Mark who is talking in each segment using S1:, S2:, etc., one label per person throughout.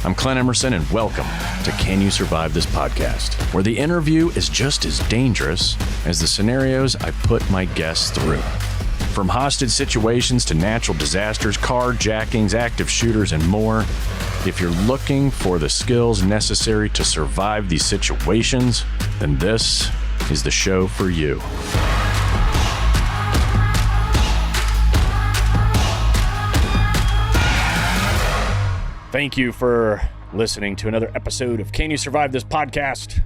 S1: I'm Clint Emerson, and welcome to Can You Survive This Podcast, where the interview is just as dangerous as the scenarios I put my guests through. From hostage situations to natural disasters, carjackings, active shooters, and more, if you're looking for the skills necessary to survive these situations, then this is the show for you. Thank you for listening to another episode of Can You Survive This Podcast?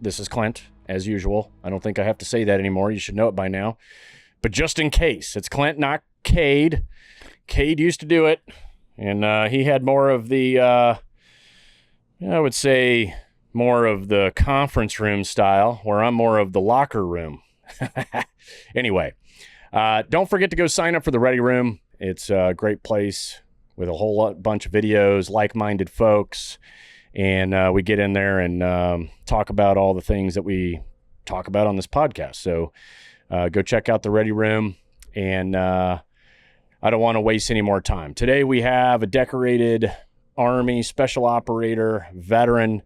S1: This is Clint, as usual. I don't think I have to say that anymore. You should know it by now. But just in case, it's Clint, not Cade. Cade used to do it, and he had more of the, I would say, more of the conference room style, where I'm more of the locker room. Anyway, don't forget to go sign up for the Ready Room. It's a great place with a whole bunch of videos, like-minded folks, and we get in there and talk about all the things that we talk about on this podcast. So go check out the Ready Room, and I don't want to waste any more time. Today we have a decorated Army special operator veteran.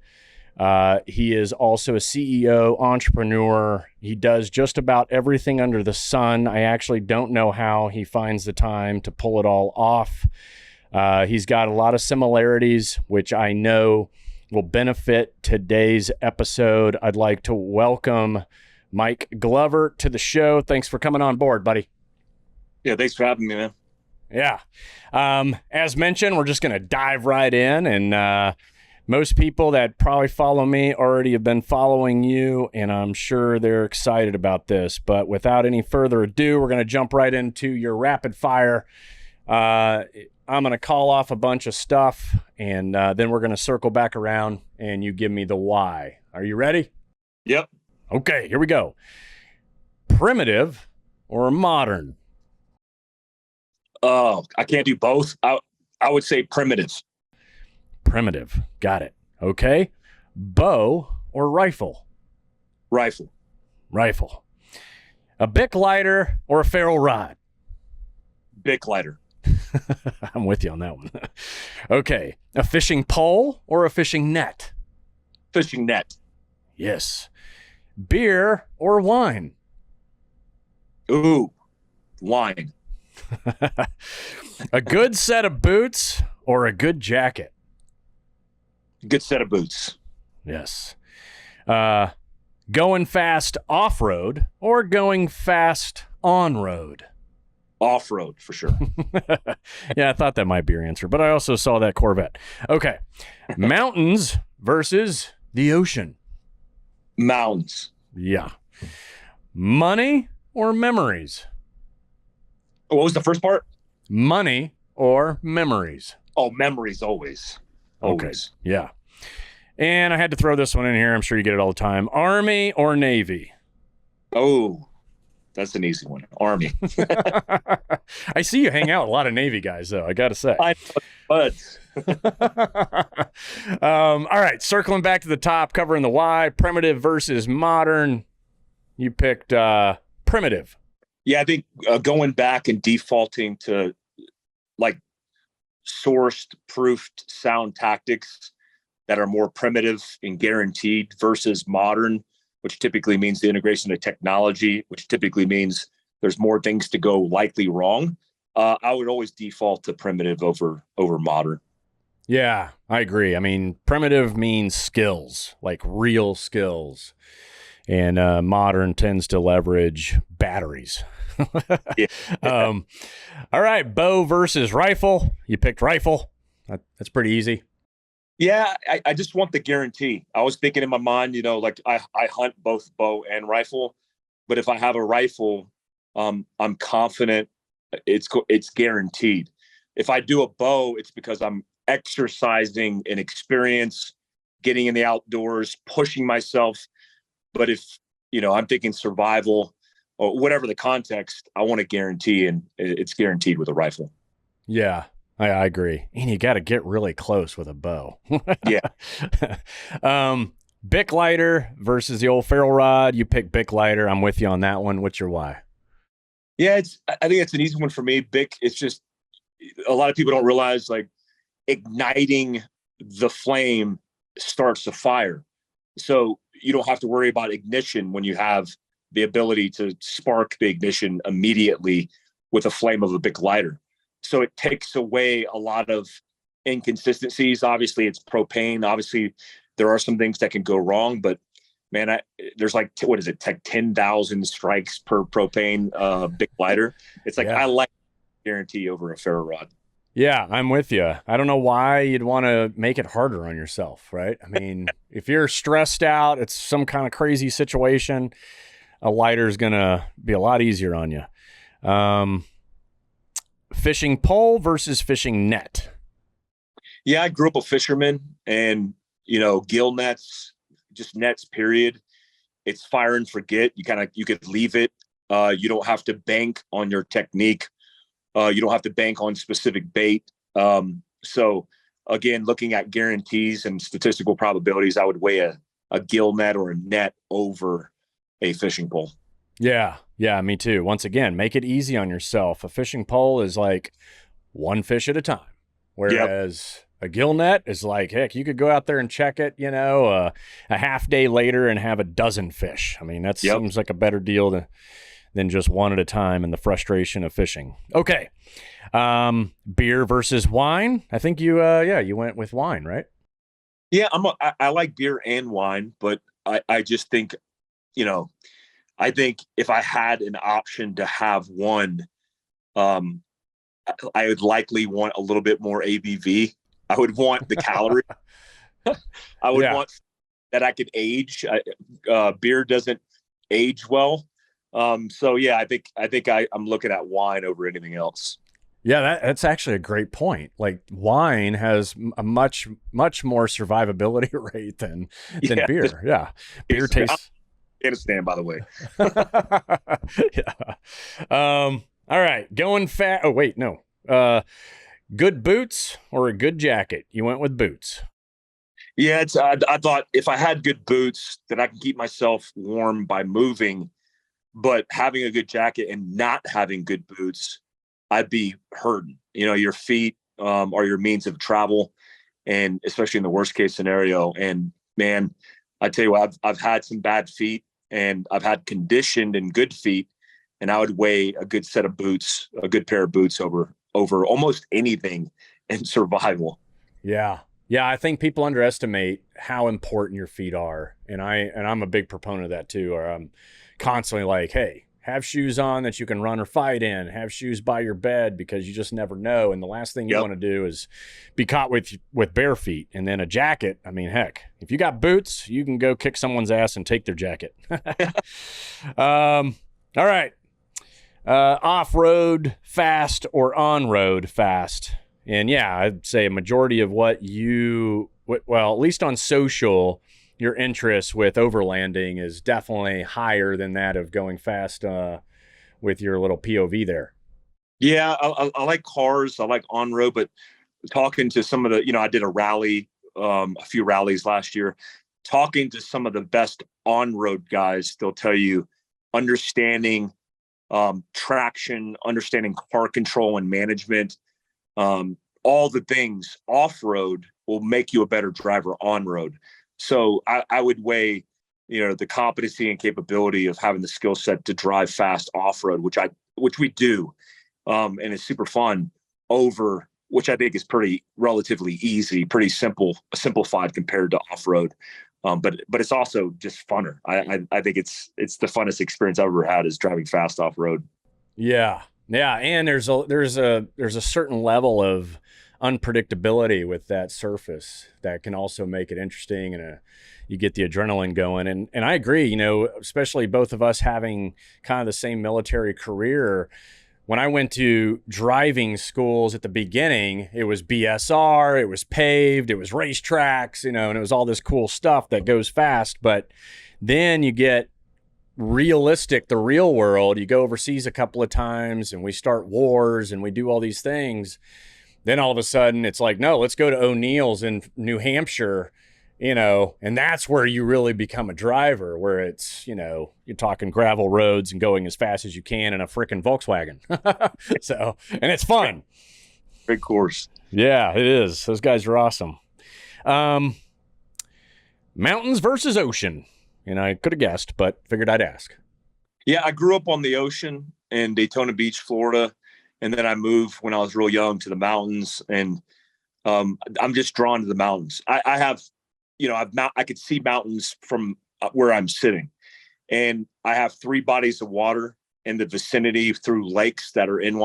S1: He is also a CEO, entrepreneur. He does just about everything under the sun. I actually don't know how he finds the time to pull it all off. He's got a lot of similarities, which I know will benefit today's episode. I'd like to welcome Mike Glover to the show. Thanks for coming on board, buddy.
S2: Yeah, thanks for having me, man.
S1: Yeah. As mentioned, we're just going to dive right in. And most people that probably follow me already have been following you, and I'm sure they're excited about this. But without any further ado, we're going to jump right into your rapid fire. I'm going to call off a bunch of stuff, and then we're going to circle back around, and you give me the why. Are you ready?
S2: Yep.
S1: Okay, here we go. Primitive or modern?
S2: Oh, I can't do both. I would say primitive.
S1: Primitive. Got it. Okay. Bow or rifle?
S2: Rifle.
S1: Rifle. A Bic lighter or a ferrule rod?
S2: Bic lighter.
S1: I'm with you on that one. Okay. A fishing pole or a fishing net?
S2: Fishing net.
S1: Yes. Beer or wine?
S2: Ooh, wine.
S1: A good set of boots or a good jacket?
S2: Good set of boots.
S1: Yes. Going fast off-road or going fast on-road?
S2: Off-road, for sure.
S1: Yeah, I thought that might be your answer, but I also saw that Corvette. Okay. Mountains versus the ocean?
S2: Mountains.
S1: Yeah. Money or memories?
S2: What was the first part?
S1: Money or memories?
S2: Oh, memories, always. Always.
S1: Okay. Yeah. And I had to throw this one in here. I'm sure you get it all the time. Army or Navy?
S2: Oh, that's an easy one. Army.
S1: I see you hang out with a lot of Navy guys, though, I got to say.
S2: I know, but
S1: all right, circling back to the top, covering the why, primitive versus modern. You picked primitive.
S2: yeah, I think going back and defaulting to like sourced, proofed sound tactics that are more primitive and guaranteed versus modern, which typically means the integration of technology, which typically means there's more things to go likely wrong. I would always default to primitive over modern.
S1: Yeah, I agree. I mean, primitive means skills, like real skills. And modern tends to leverage batteries.
S2: Yeah.
S1: All right, bow versus rifle. You picked rifle. That's pretty easy.
S2: Yeah, I just want the guarantee. I was thinking in my mind, like I hunt both bow and rifle, but if I have a rifle, I'm confident it's guaranteed. If I do a bow, it's because I'm exercising an experience, getting in the outdoors, pushing myself. But if, I'm thinking survival or whatever the context, I want a guarantee, and it's guaranteed with a rifle.
S1: Yeah. I agree. And you got to get really close with a bow.
S2: Yeah.
S1: Bic lighter versus the old ferrule rod. You pick Bic lighter. I'm with you on that one. What's your why?
S2: Yeah, I think it's an easy one for me. Bic, it's just a lot of people don't realize, like, igniting the flame starts the fire. So you don't have to worry about ignition when you have the ability to spark the ignition immediately with a flame of a big lighter. So it takes away a lot of inconsistencies. Obviously, it's propane. Obviously, there are some things that can go wrong, but man, there's like, what is it? Like 10,000 strikes per propane big lighter. It's like, I like guarantee over a ferro rod.
S1: Yeah, I'm with you. I don't know why you'd want to make it harder on yourself, right? I mean, if you're stressed out, it's some kind of crazy situation, a lighter is going to be a lot easier on you. Fishing pole versus fishing net.
S2: Yeah, I grew up a fisherman, and, gill nets, just nets, period. It's fire and forget. You could leave it. You don't have to bank on your technique. You don't have to bank on specific bait. So again, looking at guarantees and statistical probabilities, I would weigh a gill net or a net over a fishing pole.
S1: Yeah, me too. Once again, make it easy on yourself. A fishing pole is like one fish at a time, whereas a gill net is like, heck, you could go out there and check it, a half day later and have a dozen fish. I mean, that seems like a better deal than just one at a time and the frustration of fishing. Okay. Beer versus wine. I think you went with wine, right?
S2: Yeah, I like beer and wine, but I just think, I think if I had an option to have one, I would likely want a little bit more ABV. I would want the calorie. I would want that I could age. Beer doesn't age well. So yeah, I think I'm looking at wine over anything else.
S1: Yeah, that's actually a great point. Like, wine has a much more survivability rate than beer. Yeah, beer tastes.
S2: Afghanistan, by the way.
S1: Yeah. All right, going fast. Oh wait, no. Good boots or a good jacket? You went with boots.
S2: Yeah, I thought if I had good boots, then I can keep myself warm by moving. But having a good jacket and not having good boots, I'd be hurting. Your feet are your means of travel, and especially in the worst case scenario. And man, I tell you what, I've had some bad feet, and I've had conditioned and good feet, and I would weigh a good set of boots, a good pair of boots over almost anything in survival.
S1: Yeah. Yeah, I think people underestimate how important your feet are, and I'm a big proponent of that too. Or I'm constantly like, hey, have shoes on that you can run or fight in. Have shoes by your bed, because you just never know. And the last thing you want to do is be caught with bare feet. And then a jacket. I mean, heck, if you got boots, you can go kick someone's ass and take their jacket. All right. Off-road fast or on-road fast? And yeah, I'd say a majority of what at least on social, your interest with overlanding is definitely higher than that of going fast with your little POV there.
S2: Yeah, I like cars. I like on-road, but talking to some of the, I did a rally, a few rallies last year, talking to some of the best on-road guys, they'll tell you understanding traction, understanding car control and management, all the things off-road will make you a better driver on-road. So I would weigh, the competency and capability of having the skill set to drive fast off-road, which we do, and it's super fun, over, which I think is pretty relatively easy, pretty simplified compared to off-road. But it's also just funner. I think it's the funnest experience I've ever had is driving fast off-road.
S1: Yeah. Yeah. And there's a certain level of unpredictability with that surface that can also make it interesting, and you get the adrenaline going. And I agree, especially both of us having kind of the same military career. When I went to driving schools at the beginning, it was BSR, it was paved, it was racetracks, and it was all this cool stuff that goes fast. But then you get realistic, the real world. You go overseas a couple of times and we start wars and we do all these things. Then all of a sudden it's like, no, let's go to O'Neill's in New Hampshire, and that's where you really become a driver, where it's, you're talking gravel roads and going as fast as you can in a freaking Volkswagen. So, and it's fun.
S2: Great course.
S1: Yeah, it is. Those guys are awesome. Mountains versus ocean. I could have guessed, but figured I'd ask.
S2: Yeah, I grew up on the ocean in Daytona Beach, Florida. And then I moved when I was real young to the mountains. And I'm just drawn to the mountains. I have, I could see mountains from where I'm sitting. And I have 3 bodies of water in the vicinity through lakes that are in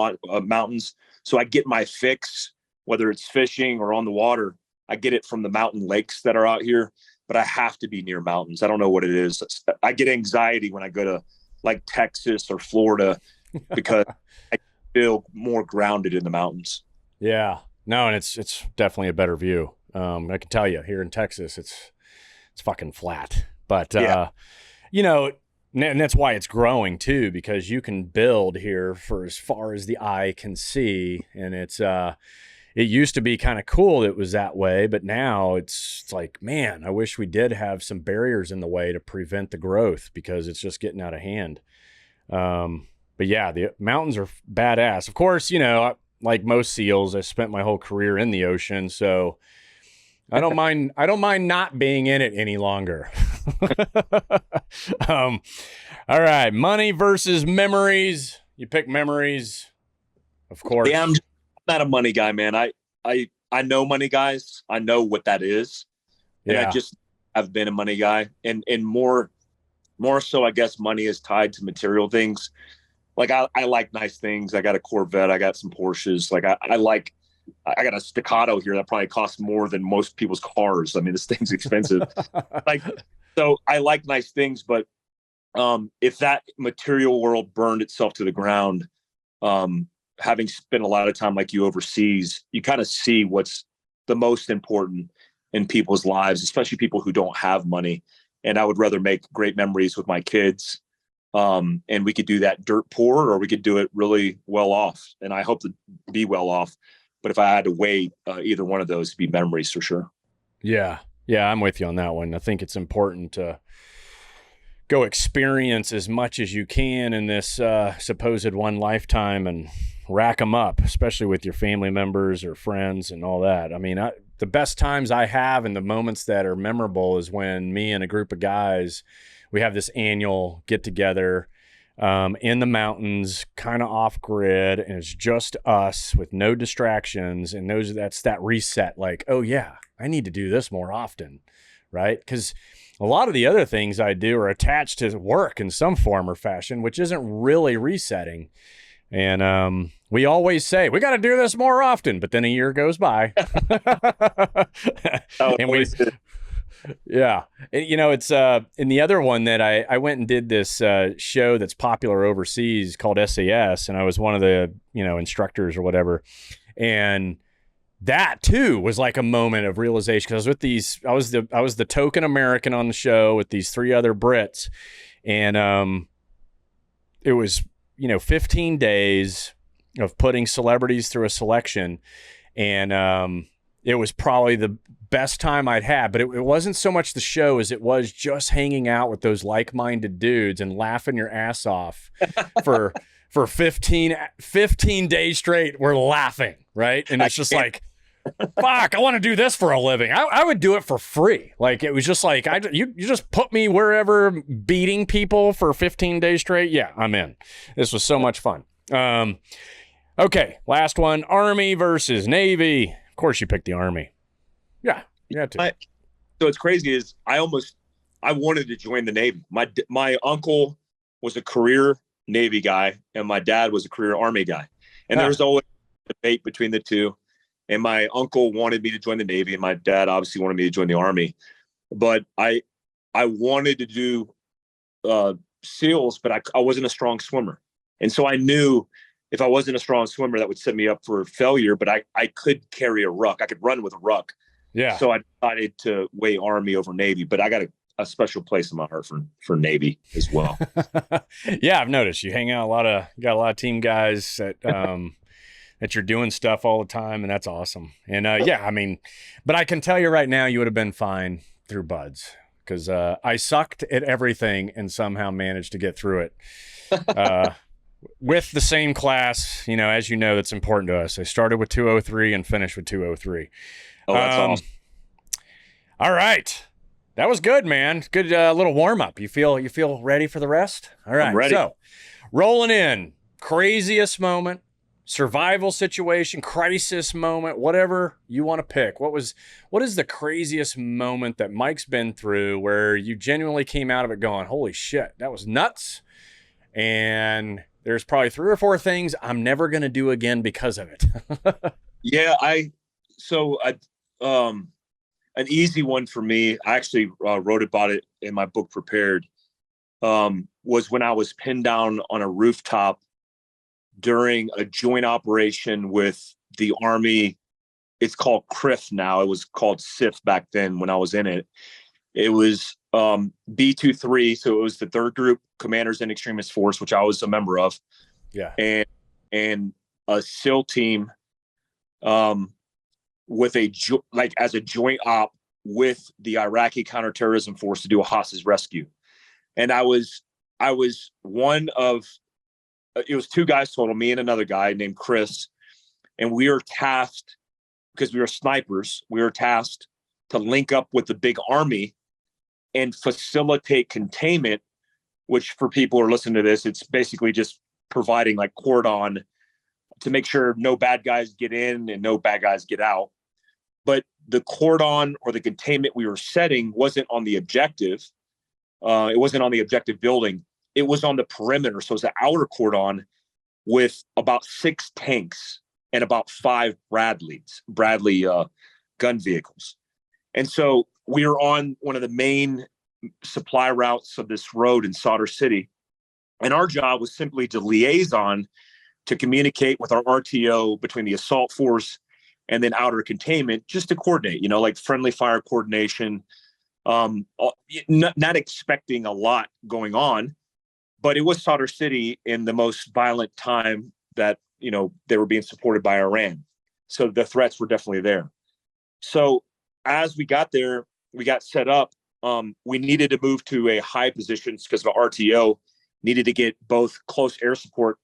S2: mountains. So I get my fix, whether it's fishing or on the water, I get it from the mountain lakes that are out here, but I have to be near mountains. I don't know what it is. I get anxiety when I go to like Texas or Florida because I feel more grounded in the mountains.
S1: Yeah, no, and it's definitely a better view. I can tell you here in Texas, it's fucking flat, but
S2: Yeah.
S1: and that's why it's growing too, because you can build here for as far as the eye can see. And it used to be kind of cool that it was that way, but now it's like, man, I wish we did have some barriers in the way to prevent the growth because it's just getting out of hand. But yeah, the mountains are badass. Of course, like most seals, I spent my whole career in the ocean, so I don't mind not being in it any longer. All right, money versus memories. You pick memories, of course.
S2: Yeah, I'm not a money guy, man. I know money guys. I know what that is. And
S1: Yeah.
S2: I've been a money guy. And more so, I guess money is tied to material things. Like I like nice things. I got a Corvette. I got some Porsches. Like I got a Staccato here that probably costs more than most people's cars. I mean, this thing's expensive. So I like nice things, but if that material world burned itself to the ground, having spent a lot of time like you overseas, you kind of see what's the most important in people's lives, especially people who don't have money. And I would rather make great memories with my kids. And we could do that dirt poor, or we could do it really well off. And I hope to be well off. But if I had to weigh either one of those, it'd be memories for sure.
S1: Yeah. Yeah, I'm with you on that one. I think it's important to go experience as much as you can in this supposed one lifetime and rack them up, especially with your family members or friends and all that. I mean, the best times I have and the moments that are memorable is when me and a group of guys, we have this annual get together in the mountains, kind of off grid, and it's just us with no distractions. And that's that reset. Like, oh yeah, I need to do this more often, right? Because a lot of the other things I do are attached to work in some form or fashion, which isn't really resetting. And we always say we got to do this more often, but then a year goes by, and we. Yeah. It's in the other one that I went and did this show that's popular overseas called SAS, and I was one of the, instructors or whatever. And that too was like a moment of realization, because I was the token American on the show with these 3 other Brits. And it was, 15 days of putting celebrities through a selection. And it was probably the best time I'd had, but it wasn't so much the show as it was just hanging out with those like-minded dudes and laughing your ass off for 15 days straight. We're laughing, right? And it's just like, fuck, I want to do this for a living. I would do it for free. Like, it was just like, you just put me wherever, beating people for 15 days straight. Yeah, I'm in. This was so much fun. Okay, last one, Army versus Navy. Of course you picked the Army. Yeah, you had to.
S2: So it's crazy is I wanted to join the Navy. My uncle was a career Navy guy, and my dad was a career Army guy. And there was always a debate between the two. And my uncle wanted me to join the Navy, and my dad obviously wanted me to join the Army. But I wanted to do SEALs, but I wasn't a strong swimmer. And so I knew if I wasn't a strong swimmer, that would set me up for failure, but I could carry a ruck. I could run with a ruck.
S1: Yeah.
S2: So I decided to weigh Army over Navy, but I got a special place in my heart for Navy as well.
S1: Yeah, I've noticed you hang out you got a lot of team guys that that you're doing stuff all the time, and that's awesome. And yeah, I mean, but I can tell you right now, you would have been fine through buds, because I sucked at everything and somehow managed to get through it. with the same class, as you know, that's important to us. I started with 203 and finished with 203.
S2: Oh, that's awesome.
S1: All right. That was good, man. Good little warm up. You feel ready for the rest? All right.
S2: I'm ready.
S1: So, rolling in. Craziest moment, survival situation, crisis moment, whatever you want to pick. What is the craziest moment that Mike's been through where you genuinely came out of it going, holy shit, that was nuts? And there's probably 3 or 4 things I'm never going to do again because of it.
S2: Yeah. An easy one for me, I actually wrote about it in my book, Prepared, was when I was pinned down on a rooftop during a joint operation with the Army. It's called CRIF now. It was called SIF back then when I was in it. It was B-23, so it was the 3rd Group Commanders and Extremist Force, which I was a member of.
S1: Yeah.
S2: And a SEAL team with as a joint op with the Iraqi Counter-Terrorism Force to do a hostage rescue. And I was one of, it was 2 guys total, me and another guy named Chris. And we were tasked, because we were snipers, we were tasked to link up with the big Army and facilitate containment, which for people who are listening to this, it's basically just providing like cordon to make sure no bad guys get in and no bad guys get out. But the cordon or the containment we were setting wasn't on the objective. It wasn't on the objective building. It was on the perimeter. So it's an outer cordon with about 6 tanks and about 5 Bradley gun vehicles. And so we were on one of the main supply routes of this road in Solder City. And our job was simply to liaison to communicate with our RTO between the assault force and then outer containment, just to coordinate, like friendly fire coordination, not expecting a lot going on, but it was Solder City in the most violent time that, they were being supported by Iran. So the threats were definitely there. So as we got there, we got set up. We needed to move to a high position because the RTO needed to get both close air support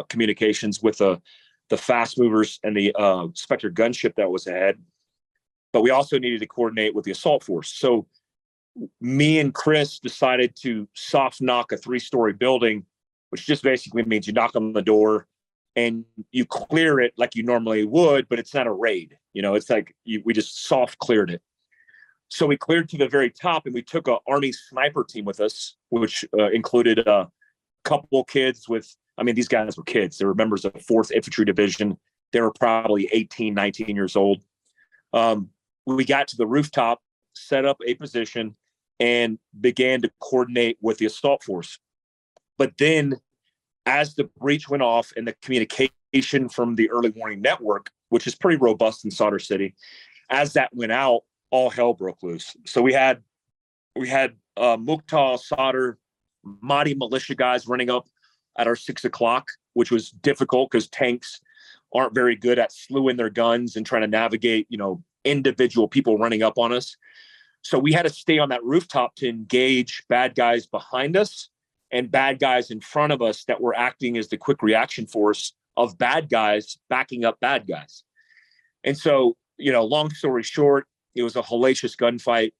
S2: communications with the fast movers and the Spectre gunship that was ahead. But we also needed to coordinate with the assault force. So me and Chris decided to soft knock a 3-story building, which just basically means you knock on the door and you clear it like you normally would, but it's not a raid. It's like we just soft cleared it. So we cleared to the very top, and we took an Army sniper team with us, which included a couple kids these guys were kids. They were members of the 4th Infantry Division. They were probably 18, 19 years old. We got to the rooftop, set up a position, and began to coordinate with the assault force. But then as the breach went off and the communication from the early warning network, which is pretty robust in Solder City, as that went out, all hell broke loose. So we had Mukhtar, Solder, Mahdi militia guys running up at our 6 o'clock, which was difficult because tanks aren't very good at slewing their guns and trying to navigate, individual people running up on us. So we had to stay on that rooftop to engage bad guys behind us and bad guys in front of us that were acting as the quick reaction force of bad guys backing up bad guys. And so, long story short, it was a hellacious gunfight.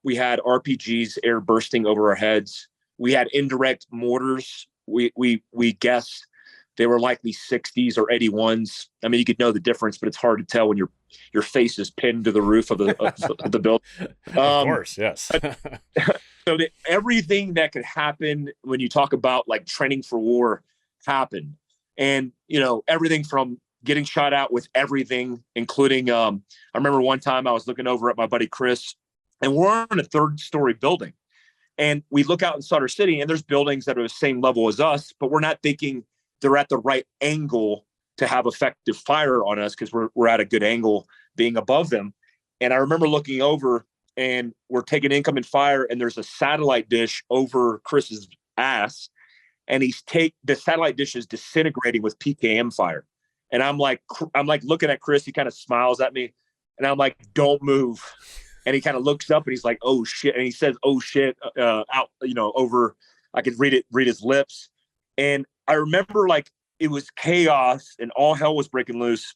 S2: We had RPGs air bursting over our heads. We had indirect mortars. We guessed they were likely 60s or 81s. I mean, you could know the difference, but it's hard to tell when your face is pinned to the roof of the building.
S1: Of course, yes.
S2: So everything that could happen when you talk about like training for war happened. And, everything from getting shot out with everything, including, I remember one time I was looking over at my buddy Chris, and we're on a 3rd-story building. And we look out in Solder City, and there's buildings that are the same level as us, but we're not thinking they're at the right angle to have effective fire on us because we're at a good angle being above them. And I remember looking over, and we're taking incoming fire, and there's a satellite dish over Chris's ass, and the satellite dish is disintegrating with PKM fire. And I'm like looking at Chris. He kind of smiles at me, and I'm like, "Don't move." And he kind of looks up, and he's like, "Oh shit!" And he says, "Oh shit," out, over. I could read his lips. And I remember like it was chaos and all hell was breaking loose.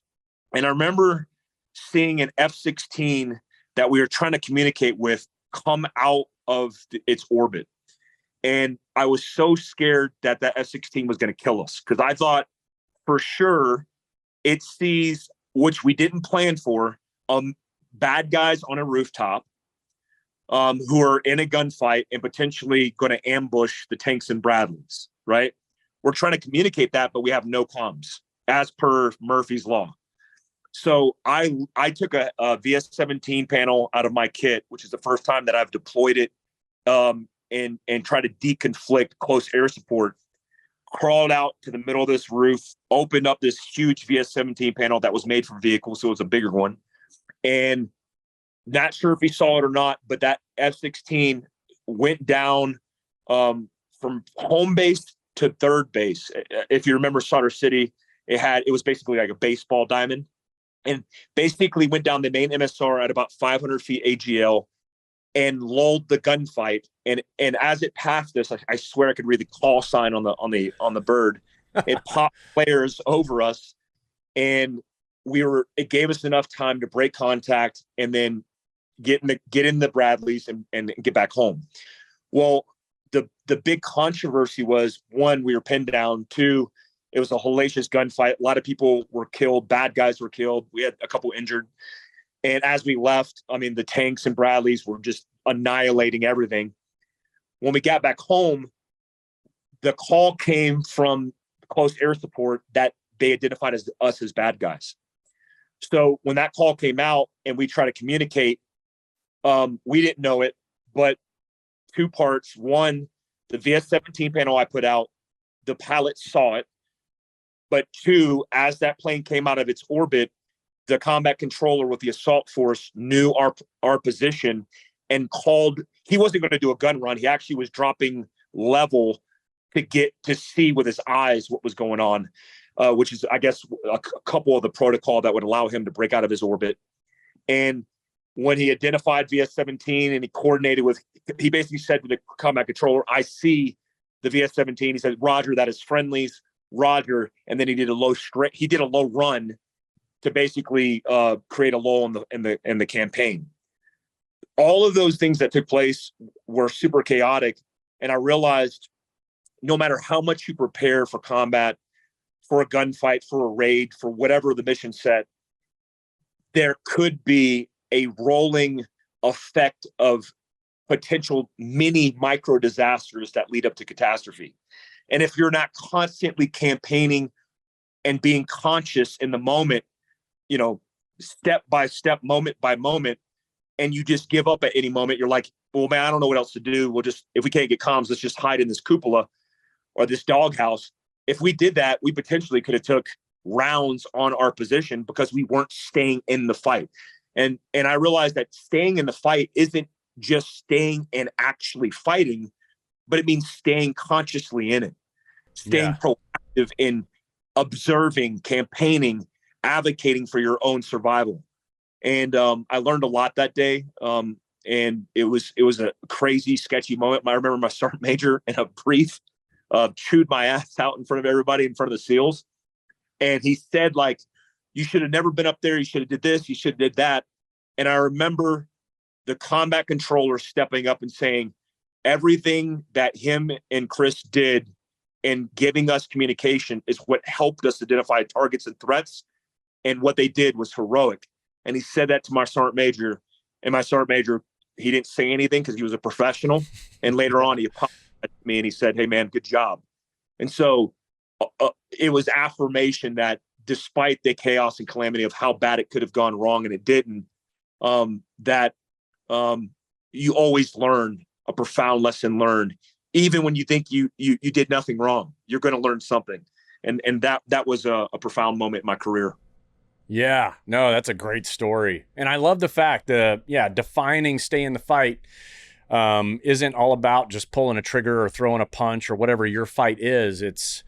S2: And I remember seeing an F-16 that we were trying to communicate with come out of its orbit. And I was so scared that that F-16 was going to kill us, because I thought for sure it sees, which we didn't plan for, bad guys on a rooftop who are in a gunfight and potentially going to ambush the tanks and Bradleys, right? We're trying to communicate that, but we have no comms as per Murphy's Law. So I took a VS-17 panel out of my kit, which is the first time that I've deployed it, and try to deconflict close air support, crawled out to the middle of this roof, opened up this huge VS-17 panel that was made for vehicles, so it was a bigger one. And not sure if he saw it or not, but that F-16 went down from home base to third base. If you remember Solder City, it was basically like a baseball diamond, and basically went down the main MSR at about 500 feet AGL and lulled the gunfight. And as it passed this, I swear I could read the call sign on the bird. It popped flares over us, and it gave us enough time to break contact and then get in the Bradleys and get back home. Well, the big controversy was, one, we were pinned down. Two, it was a hellacious gunfight. A lot of people were killed. Bad guys were killed. We had a couple injured. And as we left, I mean, the tanks and Bradleys were just annihilating everything. When we got back home, the call came from close air support that they identified as us as bad guys. So when that call came out and we tried to communicate, we didn't know it, but two parts. One, the VS-17 panel I put out, the pilot saw it. But two, as that plane came out of its orbit, the combat controller with the assault force knew our position and called. He wasn't going to do a gun run. He actually was dropping level to get to see with his eyes what was going on, which is, I guess, a couple of the protocol that would allow him to break out of his orbit. And when he identified VS-17 and he coordinated he basically said to the combat controller, "I see the VS-17." He said, "Roger, that is friendlies. Roger." And then he did a low run to basically create a lull in the campaign. All of those things that took place were super chaotic. And I realized no matter how much you prepare for combat, for a gunfight, for a raid, for whatever the mission set, there could be a rolling effect of potential mini micro disasters that lead up to catastrophe. And if you're not constantly campaigning and being conscious in the moment, step by step, moment by moment, and you just give up at any moment, you're like, well, man, I don't know what else to do. If we can't get comms, let's just hide in this cupola or this doghouse. If we did that, we potentially could have took rounds on our position because we weren't staying in the fight. And I realized that staying in the fight isn't just staying and actually fighting, but it means staying consciously in it, staying proactive in observing, campaigning, advocating for your own survival. And I learned a lot that day. And it was a crazy, sketchy moment. I remember my sergeant major in a brief chewed my ass out in front of everybody, in front of the SEALs. And he said, like, you should have never been up there. You should have did this. You should have did that. And I remember the combat controller stepping up and saying, everything that him and Chris did in giving us communication is what helped us identify targets and threats. And what they did was heroic. And he said that to my sergeant major. And my sergeant major, he didn't say anything because he was a professional. And later on, he apologized to me and he said, "Hey, man, good job." And so it was affirmation that despite the chaos and calamity of how bad it could have gone wrong, and it didn't, that you always learn a profound lesson learned. Even when you think you did nothing wrong, you're going to learn something. And that was a profound moment in my career.
S1: Yeah, no, that's a great story. And I love the fact that, defining stay in the fight isn't all about just pulling a trigger or throwing a punch or whatever your fight is. It's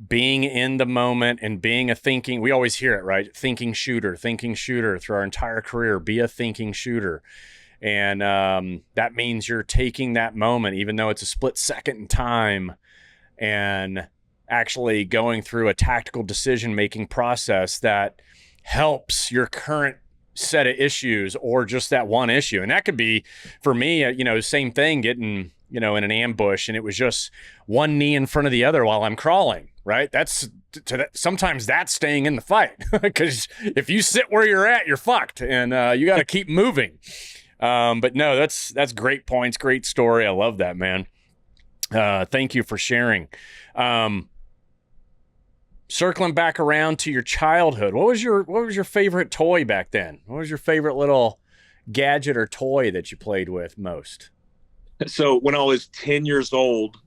S1: being in the moment and being we always hear it, right? Thinking shooter through our entire career, be a thinking shooter. And that means you're taking that moment, even though it's a split second in time, and actually going through a tactical decision-making process that helps your current set of issues or just that one issue. And that could be, for me, same thing, getting, in an ambush and it was just one knee in front of the other while I'm crawling, right? Sometimes that's staying in the fight, because if you sit where you're at, you're fucked, and you got to keep moving. But no, that's great points. Great story. I love that, man. Thank you for sharing. Circling back around to your childhood, what was your favorite toy back then? What was your favorite little gadget or toy that you played with most?
S2: So when I was 10 years old,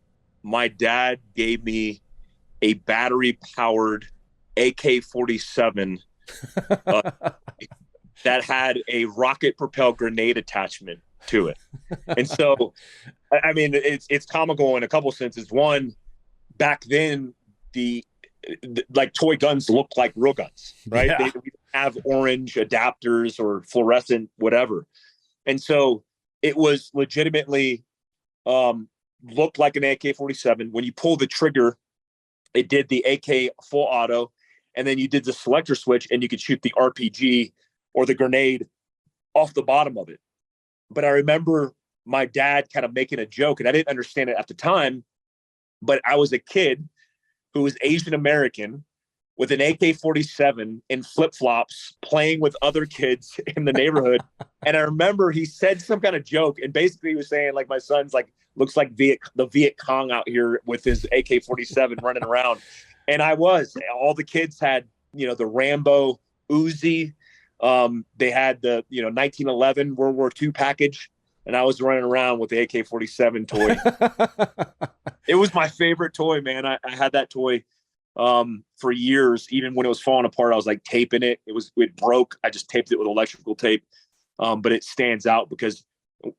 S2: my dad gave me a battery-powered AK-47 that had a rocket-propelled grenade attachment to it. And so, I mean, it's comical in a couple senses. One, back then, the toy guns looked like real guns, right?
S1: Yeah.
S2: They didn't have orange adapters or fluorescent whatever. And so it was legitimately looked like an AK-47. When you pull the trigger, it did the AK full auto, and then you did the selector switch and you could shoot the RPG or the grenade off the bottom of it. But I remember my dad kind of making a joke, and I didn't understand it at the time, but I was a kid who was Asian American with an AK-47 in flip-flops playing with other kids in the neighborhood. And I remember he said some kind of joke, and basically he was saying, like, my son's like, looks like the Viet Cong out here with his AK-47 running around. And all the kids had, the Rambo Uzi. They had the, 1911 World War II package. And I was running around with the AK-47 toy. It was my favorite toy, man. I had that toy for years. Even when it was falling apart, I was like taping it. It broke. I just taped it with electrical tape. But it stands out because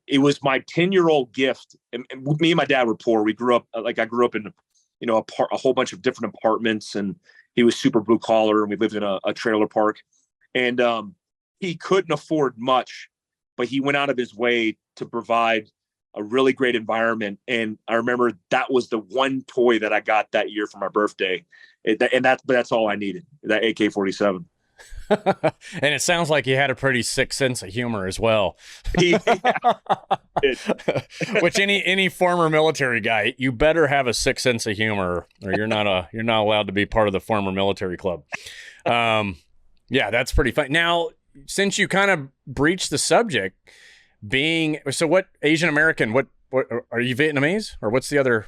S2: it was my 10-year-old gift. And me and my dad were poor. We grew up, I grew up in, a whole bunch of different apartments, and he was super blue collar, and we lived in a trailer park. And he couldn't afford much, but he went out of his way to provide a really great environment. And I remember that was the one toy that I got that year for my birthday. That's all I needed, that AK-47.
S1: And it sounds like you had a pretty sick sense of humor as well.
S2: Yeah.
S1: Which any former military guy, you better have a sick sense of humor, or you're not allowed to be part of the former military club. Yeah, that's pretty fun. Now, since you kind of breached the subject, what Asian American, what are you, Vietnamese, or what's the other?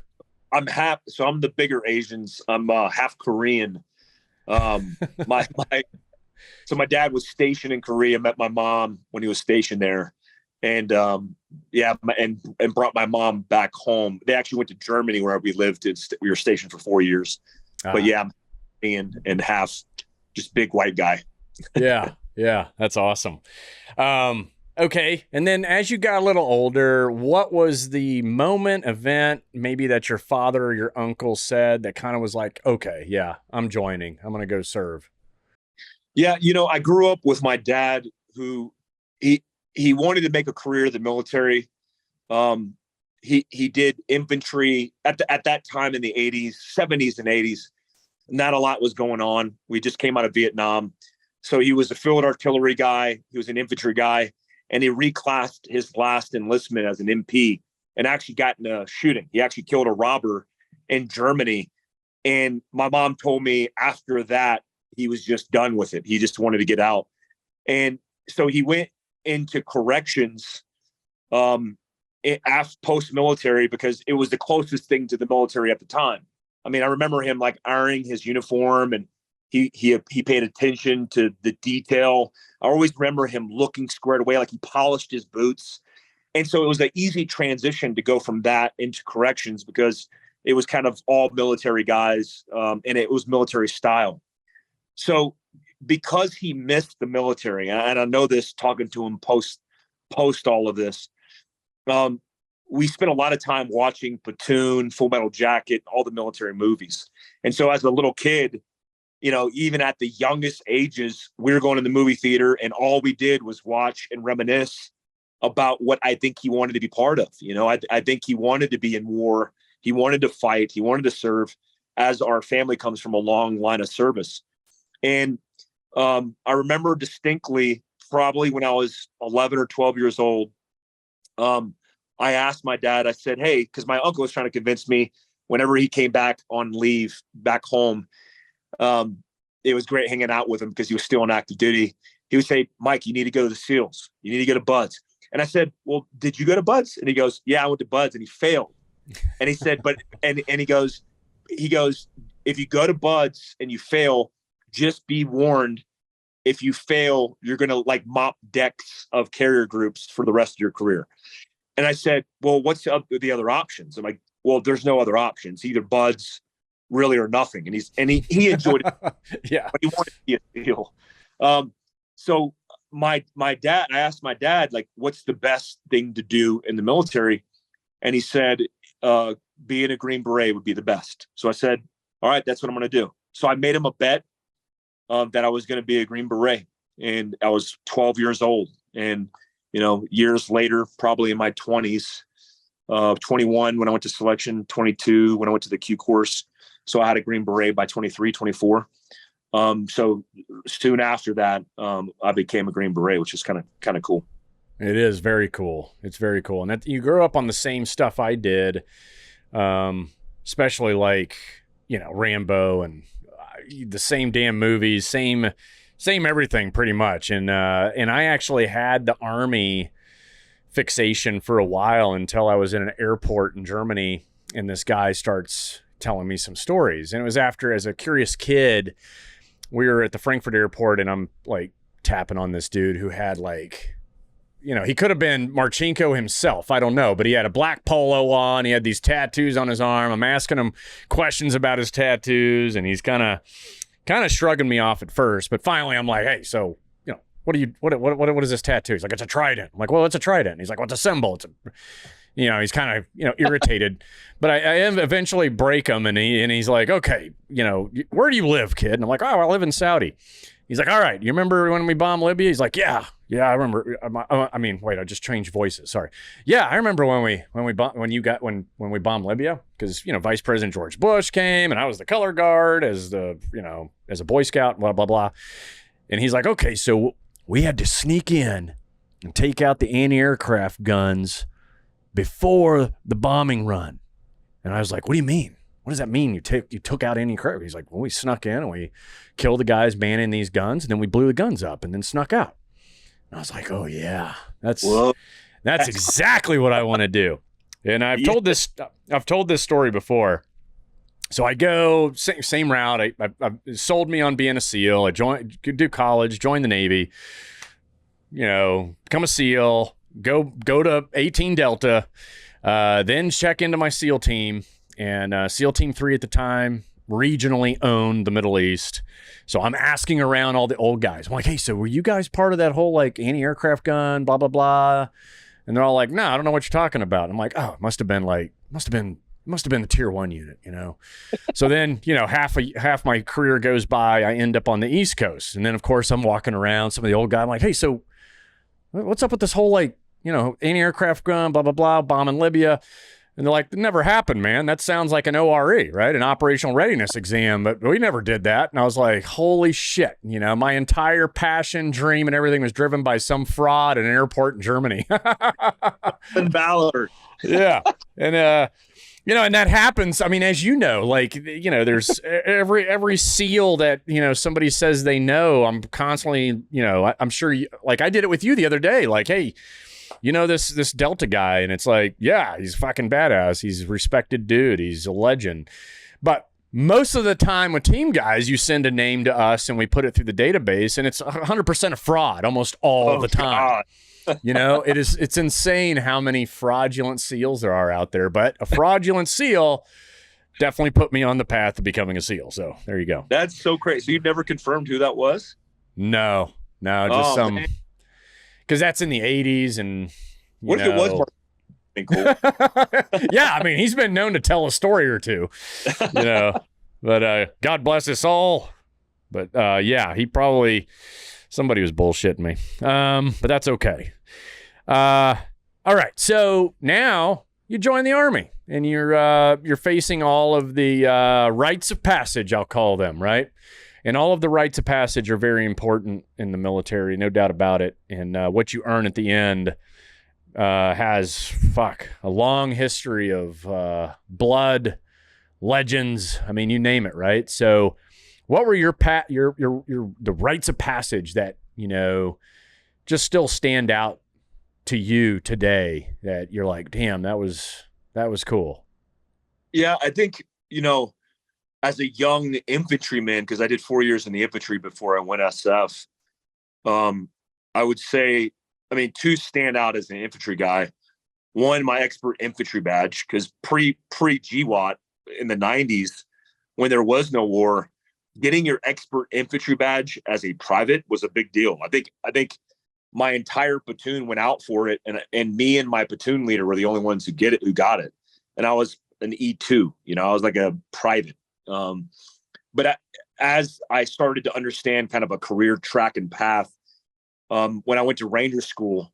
S2: I'm half, so I'm the bigger Asians. I'm half Korean. So my dad was stationed in Korea, met my mom when he was stationed there. And and brought my mom back home. They actually went to Germany where we lived. We were stationed for 4 years. But yeah, I'm Korean and half just big white guy.
S1: Yeah, that's awesome. Okay, and then as you got a little older, what was the event, maybe that your father or your uncle said that kind of was like, okay, yeah, I'm joining. I'm going to go serve?
S2: Yeah, I grew up with my dad, who he wanted to make a career in the military. He did infantry at that time in the 70s and 80s. Not a lot was going on. We just came out of Vietnam. So he was a field artillery guy. He was an infantry guy, and he reclassed his last enlistment as an MP and actually got in a shooting. He actually killed a robber in Germany. And my mom told me after that, he was just done with it. He just wanted to get out. And so he went into corrections post-military because it was the closest thing to the military at the time. I mean, I remember him like ironing his uniform, and he paid attention to the detail. I always remember him looking squared away, like he polished his boots. And so it was an easy transition to go from that into corrections because it was kind of all military guys, and it was military style. So because he missed the military, and I know this talking to him post all of this, we spent a lot of time watching Platoon, Full Metal Jacket, all the military movies. And so as a little kid, even at the youngest ages, we were going to the movie theater, and all we did was watch and reminisce about what I think he wanted to be part of. I think he wanted to be in war. He wanted to fight. He wanted to serve, as our family comes from a long line of service. And I remember distinctly, probably when I was 11 or 12 years old, I asked my dad, I said, hey, because my uncle was trying to convince me whenever he came back on leave back home, it was great hanging out with him because he was still on active duty. He would say, Mike, you need to go to the SEALs. You need to go to Buds. And I said, well, did you go to Buds? And he goes, yeah, I went to Buds, and he failed. And he said, but, and he goes, if you go to Buds and you fail, just be warned. If you fail, you're going to like mop decks of carrier groups for the rest of your career. And I said, well, what's the other options? I'm like, well, there's no other options, either Buds really or nothing. And he enjoyed it.
S1: Yeah.
S2: But he wanted to be a SEAL. So my dad, I asked my dad, like, what's the best thing to do in the military? And he said, being a Green Beret would be the best. So I said, all right, that's what I'm going to do. So I made him a bet that I was going to be a Green Beret. And I was 12 years old. And, years later, probably in my 20s, 21 when I went to selection, 22 when I went to the Q course. So I had a Green Beret by 23, 24. So soon after that, I became a Green Beret, which is kind of cool.
S1: It is very cool. It's very cool. And that you grew up on the same stuff I did, especially like, Rambo and the same damn movies, same everything pretty much. And I actually had the Army fixation for a while until I was in an airport in Germany, and this guy starts telling me some stories. And it was after, as a curious kid, we were at the Frankfurt airport, and I'm like tapping on this dude who had like, he could have been Marchenko himself. I don't know, but he had a black polo on. He had these tattoos on his arm. I'm asking him questions about his tattoos, and he's kind of shrugging me off at first. But finally, I'm like, hey, so, what is this tattoo? He's like, it's a trident. I'm like, well, it's a trident. He's like, what's a symbol? It's a, he's kind of, irritated. But I eventually break him, and he's like, okay, where do you live, kid? And I'm like, oh, I live in Saudi. He's like, all right, you remember when we bombed Libya? He's like, yeah, I remember. Wait, I just changed voices. Sorry. Yeah, I remember when we bombed Libya, because Vice President George Bush came, and I was the color guard as a Boy Scout, blah blah blah. And he's like, okay, so we had to sneak in and take out the anti-aircraft guns before the bombing run. And I was like, what do you mean? What does that mean? You took out anti-aircraft? He's like, well, we snuck in and we killed the guys manning these guns, and then we blew the guns up and then snuck out. And I was like, oh yeah, that's exactly what I want to do. And I've told this story before. So I go same route. I sold me on being a SEAL. I do college, join the Navy, become a SEAL, go to 18 Delta, then check into my SEAL team, and SEAL Team 3 at the time regionally owned the Middle East. So I'm asking around all the old guys. I'm like, hey, so were you guys part of that whole like anti-aircraft gun, blah, blah, blah? And they're all like, no, I don't know what you're talking about. I'm like, oh, it must have been the tier 1 unit, So then, half my career goes by, I end up on the East Coast. And then of course I'm walking around some of the old guys. I'm like, hey, so what's up with this whole like, anti-aircraft gun, blah, blah, blah, bombing Libya? And they're like, it never happened, man. That sounds like an ORE, right? An operational readiness exam, but we never did that. And I was like, holy shit. My entire passion, dream, and everything was driven by some fraud at an airport in Germany.
S2: And Valor.
S1: Yeah. And, and that happens. I mean, as there's every SEAL that, somebody says they know, I'm constantly, I'm sure like I did it with you the other day. Like, hey, this Delta guy, and it's like, yeah, he's fucking badass. He's a respected dude. He's a legend. But most of the time with team guys, you send a name to us and we put it through the database, and it's 100% a fraud almost all the time. It's insane how many fraudulent SEALs there are out there, but a fraudulent SEAL definitely put me on the path to becoming a SEAL. So there you go.
S2: That's so crazy. So you've never confirmed who that was?
S1: No, just some. Because that's in the 80s, and
S2: what if it was more cool?
S1: Yeah, I mean, he's been known to tell a story or two, but God bless us all. But yeah, somebody was bullshitting me. But that's okay. All right, so now you join the Army. and you're facing all of the rites of passage, I'll call them, right? And all of the rites of passage are very important in the military, no doubt about it. And what you earn at the end has a long history of blood, legends. I mean, you name it, right? So, what were the rites of passage that just still stand out to you today? That you're like, damn, that was cool.
S2: Yeah, I think as a young infantryman, because I did 4 years in the infantry before I went SF. I would say, two stand out as an infantry guy. One, my expert infantry badge, because pre GWAT in the 90s, when there was no war, getting your expert infantry badge as a private was a big deal. I think my entire platoon went out for it, and me and my platoon leader were the only ones who got it. And I was an E2, I was like a private. But as I started to understand kind of a career track and path, when I went to Ranger school,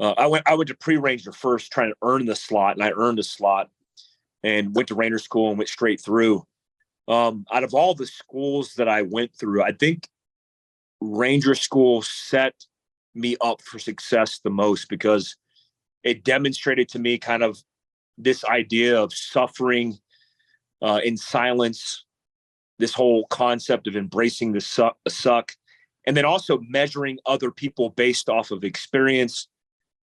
S2: I went to pre-Ranger first, trying to earn the slot, and I earned a slot and went to Ranger school and went straight through. Out of all the schools that I went through, I think Ranger school set me up for success the most, because it demonstrated to me kind of this idea of suffering in silence, this whole concept of embracing the suck, and then also measuring other people based off of experience,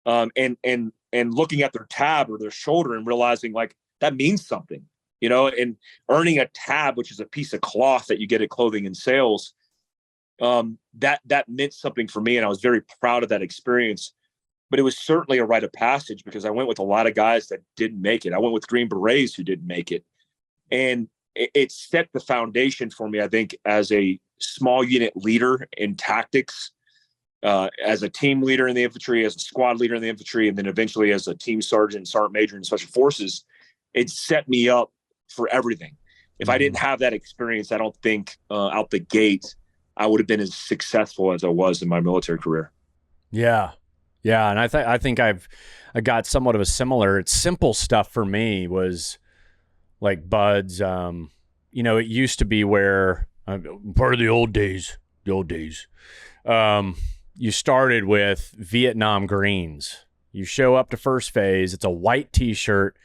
S2: and looking at their tab or their shoulder and realizing like that means something, and earning a tab, which is a piece of cloth that you get at Clothing and Sales. That meant something for me, and I was very proud of that experience. But it was certainly a rite of passage, because I went with a lot of guys that didn't make it. I went with Green Berets who didn't make it. And it set the foundation for me, I think, as a small unit leader in tactics, as a team leader in the infantry, as a squad leader in the infantry, and then eventually as a team sergeant, sergeant major in special forces. It set me up for everything. If I didn't have that experience, I don't think out the gate I would have been as successful as I was in my military career.
S1: Yeah. Yeah. And I think I got somewhat of a similar, it's simple stuff for me was like buds. It used to be where part of the old days, you started with Vietnam greens. You show up to first phase. It's a white t-shirt,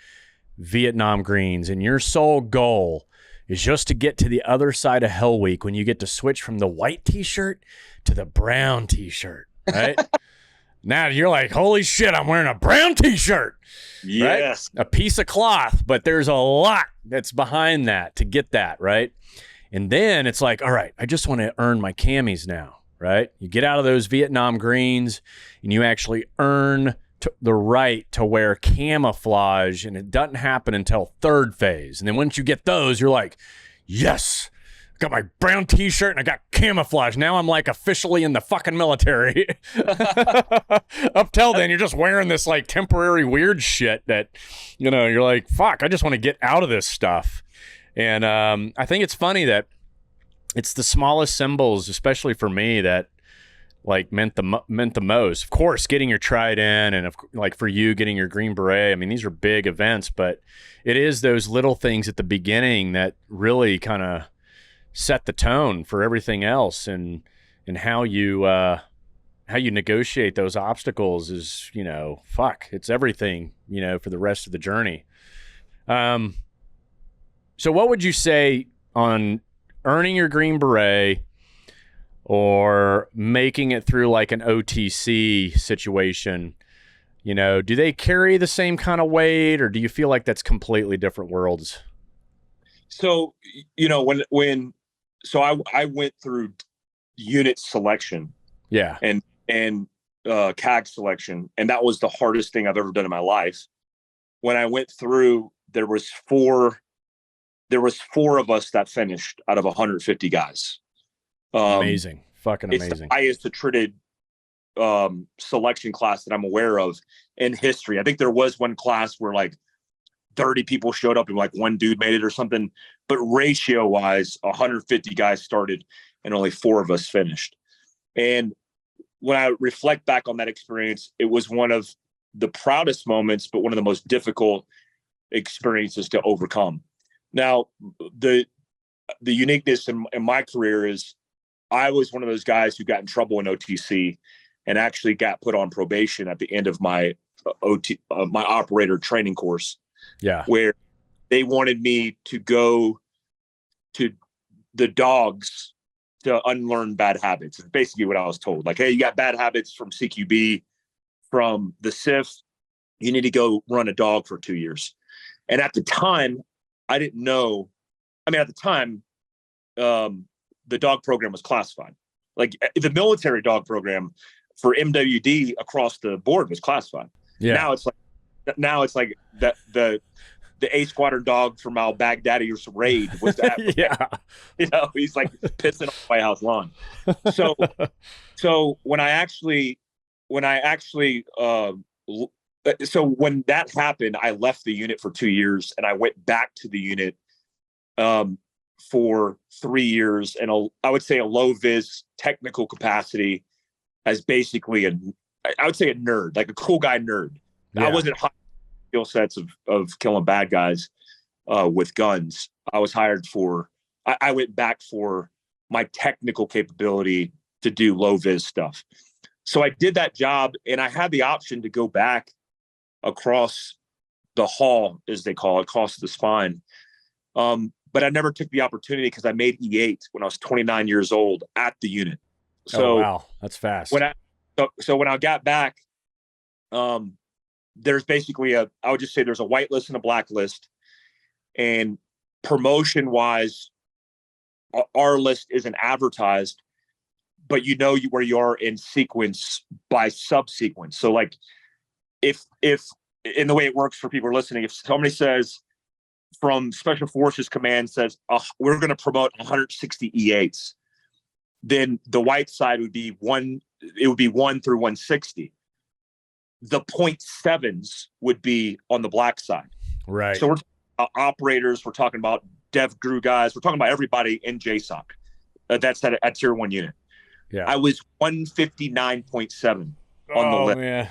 S1: Vietnam greens. And your sole goal is just to get to the other side of Hell Week, when you get to switch from the white t-shirt to the brown t-shirt, right? Now you're like, holy shit, I'm wearing a brown t-shirt.
S2: Yes.
S1: Right? A piece of cloth, but there's a lot that's behind that to get that, right? And then it's like, all right, I just want to earn my camis now, right? You get out of those Vietnam greens and you actually earn the right to wear camouflage, and it doesn't happen until third phase. And then once you get those, you're like, yes, I got my brown t-shirt and I got camouflage. Now I'm like officially in the fucking military. Up till then, you're just wearing this like temporary weird shit that, you're like, fuck, I just want to get out of this stuff. And I think it's funny that it's the smallest symbols, especially for me, that like meant the most. Of course, getting your Trident, and like for you, getting your Green Beret. I mean, these are big events, but it is those little things at the beginning that really kind of set the tone for everything else, and how you negotiate those obstacles is, it's everything, for the rest of the journey. So what would you say on earning your Green Beret or making it through like an OTC situation? Do they carry the same kind of weight, or do you feel like that's completely different worlds?
S2: So, I went through unit selection, and CAG selection, and that was the hardest thing I've ever done in my life. When I went through, there was four of us that finished out of 150 guys.
S1: Amazing. Fucking amazing.
S2: It's the highest attrited selection class that I'm aware of in history. I think there was one class where like 30 people showed up and like one dude made it or something, but ratio wise, 150 guys started and only 4 of us finished. And when I reflect back on that experience, it was one of the proudest moments, but one of the most difficult. experiences to overcome. Now, the uniqueness in my career is I was one of those guys who got in trouble in OTC and actually got put on probation at the end of my my operator training course.
S1: Yeah.
S2: Where they wanted me to go to the dogs to unlearn bad habits. It's basically what I was told. Like, hey, you got bad habits from CQB, from the CIF. You need to go run a dog for 2 years. And at the time, I didn't know. I mean, at the time, the dog program was classified. Like the military dog program for MWD across the board was classified.
S1: Yeah.
S2: Now it's like that the A squadron dog from Al Baghdadi's raid was that.
S1: Yeah.
S2: You know, he's like pissing on the White House lawn. So when that happened, I left the unit for 2 years and I went back to the unit for 3 years, and I would say a low vis technical capacity as basically I would say a nerd, like a cool guy nerd.
S1: Yeah.
S2: I wasn't high skill sets of killing bad guys with guns. I was hired for. I went back for my technical capability to do low vis stuff. So I did that job, and I had the option to go back across the hall, as they call it, across the spine. But I never took the opportunity because I made E8 when I was 29 years old at the unit. So
S1: wow, that's fast.
S2: When I got back, there's basically I would just say there's a white list and a black list, and promotion wise, our list isn't advertised, but you know where you are in sequence by subsequence. So like if in the way it works for people listening, if somebody says from Special Forces Command says, we're going to promote 160 E8s, then the white side would be 1 through 160. The 0.7s would be on the black side.
S1: Right.
S2: So we're talking about operators, we're talking about dev crew guys, we're talking about everybody in JSOC. That's at tier 1 unit.
S1: Yeah.
S2: I was 159.7 on the list.
S1: Man.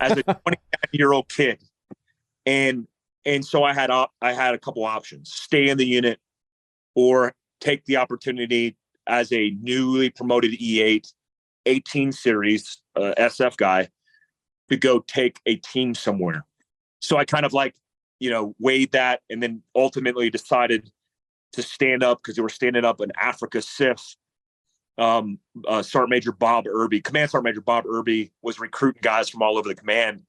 S2: As a 29-year-old kid. And so I had a couple options: stay in the unit or take the opportunity as a newly promoted E8 18 series SF guy to go take a team somewhere. So I kind of weighed that, and then ultimately decided to stand up because they were standing up an Africa SIF. Sergeant Major Bob Irby, Command Sergeant Major Bob Irby, was recruiting guys from all over the command,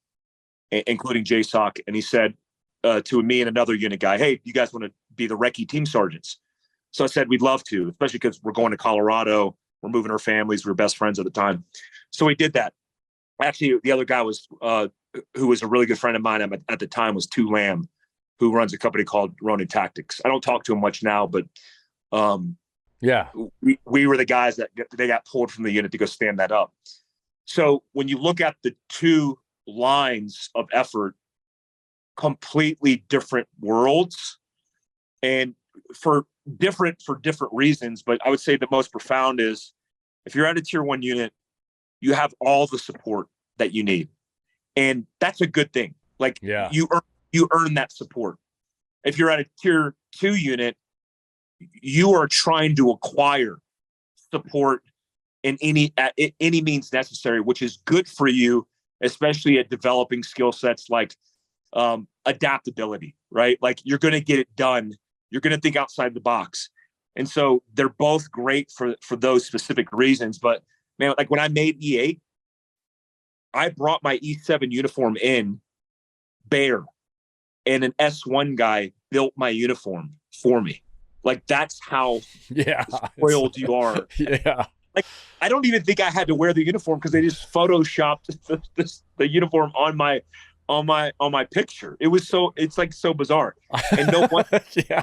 S2: including JSOC. And he said to me and another unit guy, hey, you guys want to be the recce team sergeants? So I said, we'd love to, especially because we're going to Colorado. We're moving our families. We were best friends at the time. So we did that. Actually, the other guy was, who was a really good friend of mine at the time, was Tu Lam, who runs a company called Ronin Tactics. I don't talk to him much now, but
S1: yeah,
S2: we were the guys that they got pulled from the unit to go stand that up. So when you look at the two lines of effort, completely different worlds, and for different reasons, but I would say the most profound is if you're at a tier 1 unit, you have all the support that you need, and that's a good thing. Like,
S1: yeah,
S2: you earn that support. If you're at a tier 2 unit, you are trying to acquire support in any means necessary, which is good for you, especially at developing skill sets like adaptability, right? Like, you're going to get it done. You're going to think outside the box. And so they're both great for those specific reasons. But man, like when I made E8, I brought my E7 uniform in bare, and an S1 guy built my uniform for me. Like, that's how spoiled you are.
S1: Yeah.
S2: Like, I don't even think I had to wear the uniform because they just photoshopped the uniform on my picture. It's like so bizarre. And no one,
S1: yeah,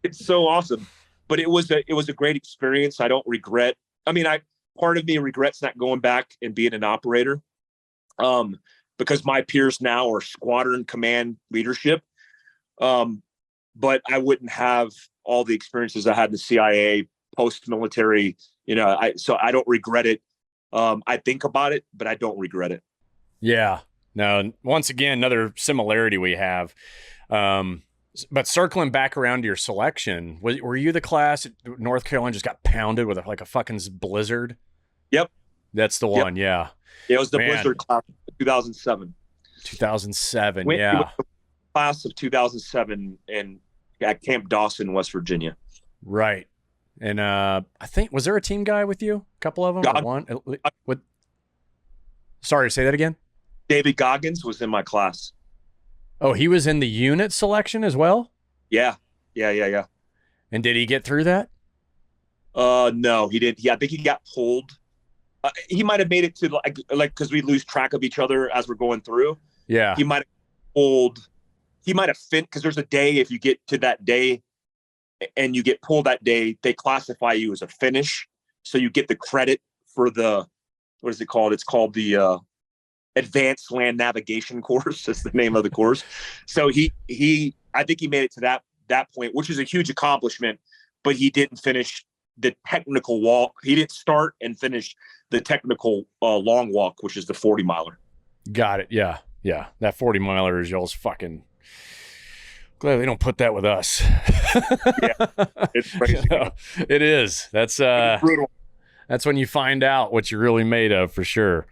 S2: it's so awesome. But it was a great experience. I don't regret. I mean, part of me regrets not going back and being an operator, because my peers now are squadron command leadership. But I wouldn't have all the experiences I had in the CIA, post-military, so I don't regret it. I think about it, but I don't regret it.
S1: Yeah. No, once again, another similarity we have. But circling back around to your selection, were you the class at North Carolina just got pounded with like a fucking blizzard?
S2: Yep.
S1: That's the one. Yeah.
S2: It was the blizzard class of 2007.
S1: 2007.
S2: It
S1: Yeah.
S2: was the class of 2007 at Camp Dawson, West Virginia.
S1: Right. And I think, was there a team guy with you? A couple of them? Or one? Sorry, say that again.
S2: David Goggins was in my class.
S1: Oh, he was in the unit selection as well?
S2: Yeah.
S1: And did he get through that?
S2: No, he didn't. I think he got pulled. He might have made it to like because we lose track of each other as we're going through.
S1: Yeah.
S2: He might have pulled. He might have because there's a day, if you get to that day and you get pulled that day, they classify you as a finish. So you get the credit for what is it called? It's called the Advanced Land Navigation course. That's the name of the course. So I think he made it to that point, which is a huge accomplishment, but he didn't finish the technical walk. He didn't start and finish the technical long walk, which is the 40 miler.
S1: Got it. Yeah. That 40 miler is y'all's fucking. Glad they don't put that with us.
S2: Yeah, it's crazy.
S1: It is. That's
S2: brutal.
S1: That's when you find out what you're really made of, for sure.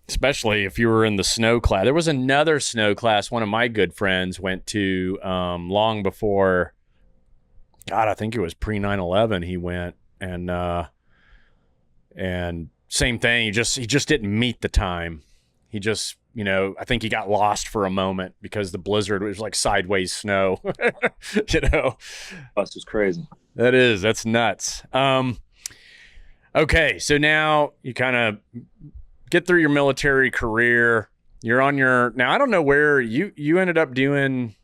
S1: Especially if you were in the snow class. There was another snow class one of my good friends went to long before. God, I think it was pre 9/11. He went and same thing. He just didn't meet the time. He just, I think he got lost for a moment because the blizzard was like sideways snow.
S2: That's just crazy.
S1: That's nuts. Okay, so now you kind of get through your military career. You're on now I don't know where you ended up doing.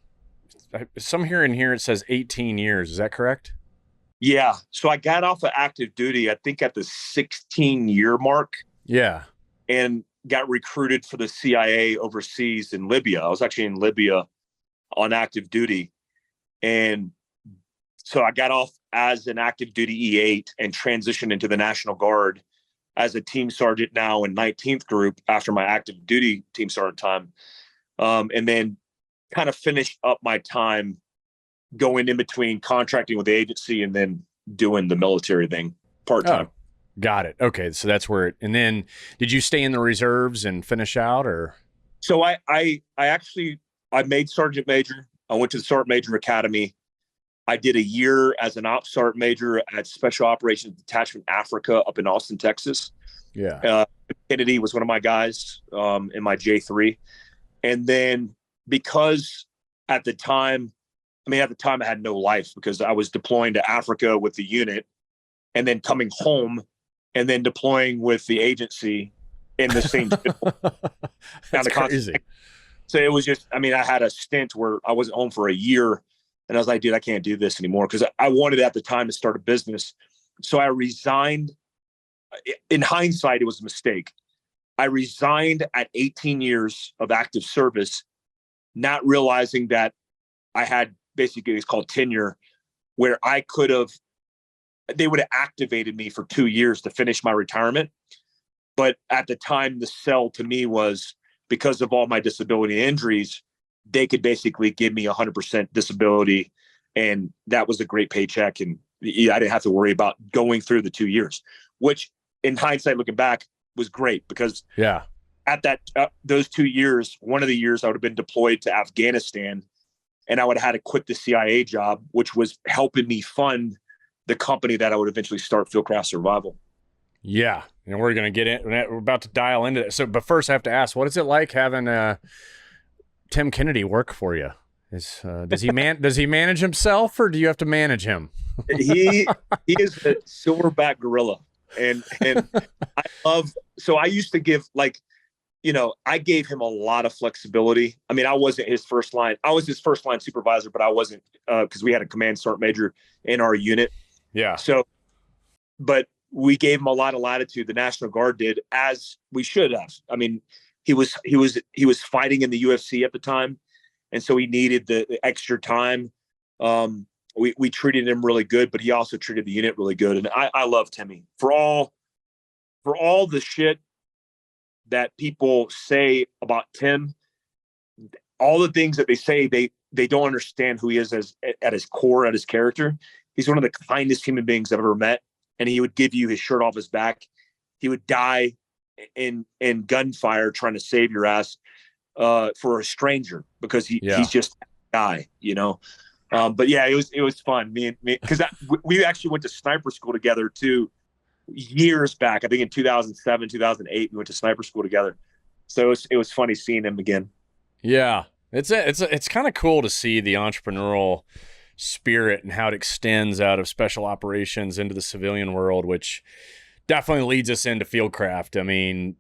S1: Some here in here it says 18 years. Is that correct?
S2: Yeah. So I got off of active duty, I think at the 16-year mark.
S1: Yeah.
S2: And got recruited for the CIA overseas in Libya. I was actually in Libya on active duty. And so I got off as an active duty E8 and transitioned into the National Guard as a team sergeant now in 19th Group after my active duty team sergeant time. And then kind of finished up my time going in between contracting with the agency and then doing the military thing part-time.
S1: Oh, got it. Okay. So that's where and then did you stay in the reserves and finish out or?
S2: So I made sergeant major. I went to the Sergeant Major Academy. I did a year as an ops sergeant major at Special Operations Detachment Africa up in Austin, Texas.
S1: Yeah.
S2: Kennedy was one of my guys in my J3. And then because at the time I had no life because I was deploying to Africa with the unit and then coming home and then deploying with the agency in the same.
S1: That's crazy.
S2: So it was just, I had a stint where I wasn't home for a year and I was like, dude, I can't do this anymore because I wanted at the time to start a business. So I resigned. In hindsight, it was a mistake. I resigned at 18 years of active service, not realizing that I had basically it's called tenure, where they would have activated me for 2 years to finish my retirement. But at the time, the sell to me was because of all my disability injuries, they could basically give me 100% disability. And that was a great paycheck. And I didn't have to worry about going through the 2 years, which in hindsight, looking back, was great because at that those 2 years, one of the years I would have been deployed to Afghanistan and I would have had to quit the CIA job, which was helping me fund the company that I would eventually start, Fieldcraft Survival.
S1: Yeah. And we're going to get in. We're about to dial into that. So, but first I have to ask, what is it like having Tim Kennedy work for you? Does he manage himself or do you have to manage him?
S2: He is a silverback gorilla. And I used to give I gave him a lot of flexibility. I wasn't his first line. I was his first line supervisor, but I wasn't because we had a command sergeant major in our unit.
S1: Yeah.
S2: So, but we gave him a lot of latitude. The National Guard did, as we should have. He was fighting in the UFC at the time, and so he needed the extra time. We treated him really good, but he also treated the unit really good. And I love Timmy for all the shit that people say about Tim, all the things that they say, they don't understand who he is at his core, at his character. He's one of the kindest human beings I've ever met. And he would give you his shirt off his back. He would die in gunfire trying to save your ass for a stranger, because he's just a guy, you know? But yeah, it was fun. Me, because we actually went to sniper school together too, years back. I think in 2007, 2008, we went to sniper school together. So it was funny seeing him again.
S1: Yeah, it's kind of cool to see the entrepreneurial spirit and how it extends out of special operations into the civilian world, which definitely leads us into Fieldcraft. I mean,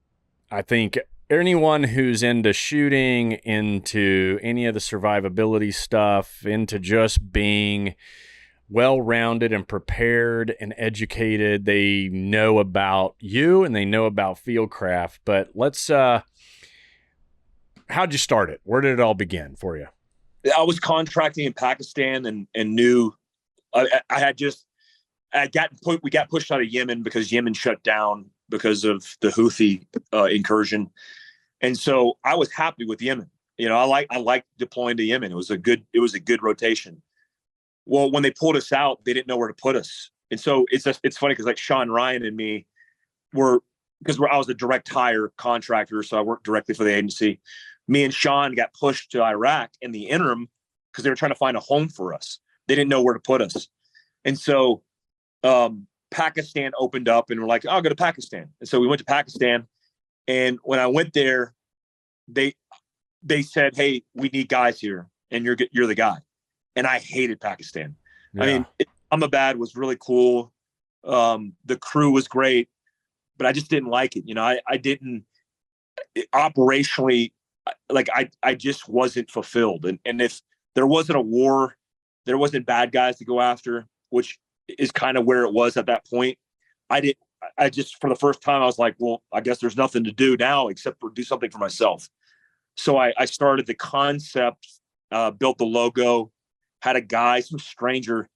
S1: I think anyone who's into shooting, into any of the survivability stuff, into just being well-rounded and prepared and educated, they know about you and they know about Fieldcraft. But let's, how'd you start it? Where did it all begin for you?
S2: I was contracting in Pakistan and knew we got pushed out of Yemen because Yemen shut down because of the Houthi incursion. And so I was happy with Yemen. You know, I like deploying to Yemen. It was a good rotation. Well, when they pulled us out, they didn't know where to put us. And so it's funny because like Sean Ryan and me I was a direct hire contractor, so I worked directly for the agency. Me and Sean got pushed to Iraq in the interim because they were trying to find a home for us. They didn't know where to put us. And so Pakistan opened up and we're like, I'll go to Pakistan. And so we went to Pakistan. And when I went there, they said, hey, we need guys here. And you're the guy. And I hated Pakistan. Yeah. I mean, Islamabad was really cool. The crew was great, but I just didn't like it. You know, I didn't operationally, like I just wasn't fulfilled. And if there wasn't a war, there wasn't bad guys to go after, which is kind of where it was at that point. I just, for the first time, I was like, well, I guess there's nothing to do now except for do something for myself. So I started the concept, built the logo, had a guy, some stranger,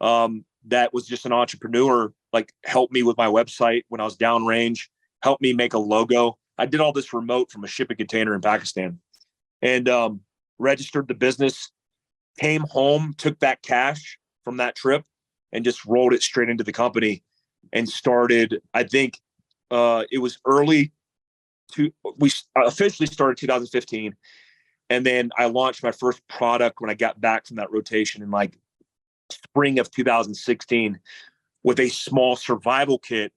S2: that was just an entrepreneur, like help me with my website when I was downrange, help me make a logo. I did all this remote from a shipping container in Pakistan, and registered the business, came home, took that cash from that trip and just rolled it straight into the company and started, I think it was we officially started 2015. And then I launched my first product when I got back from that rotation in like spring of 2016 with a small survival kit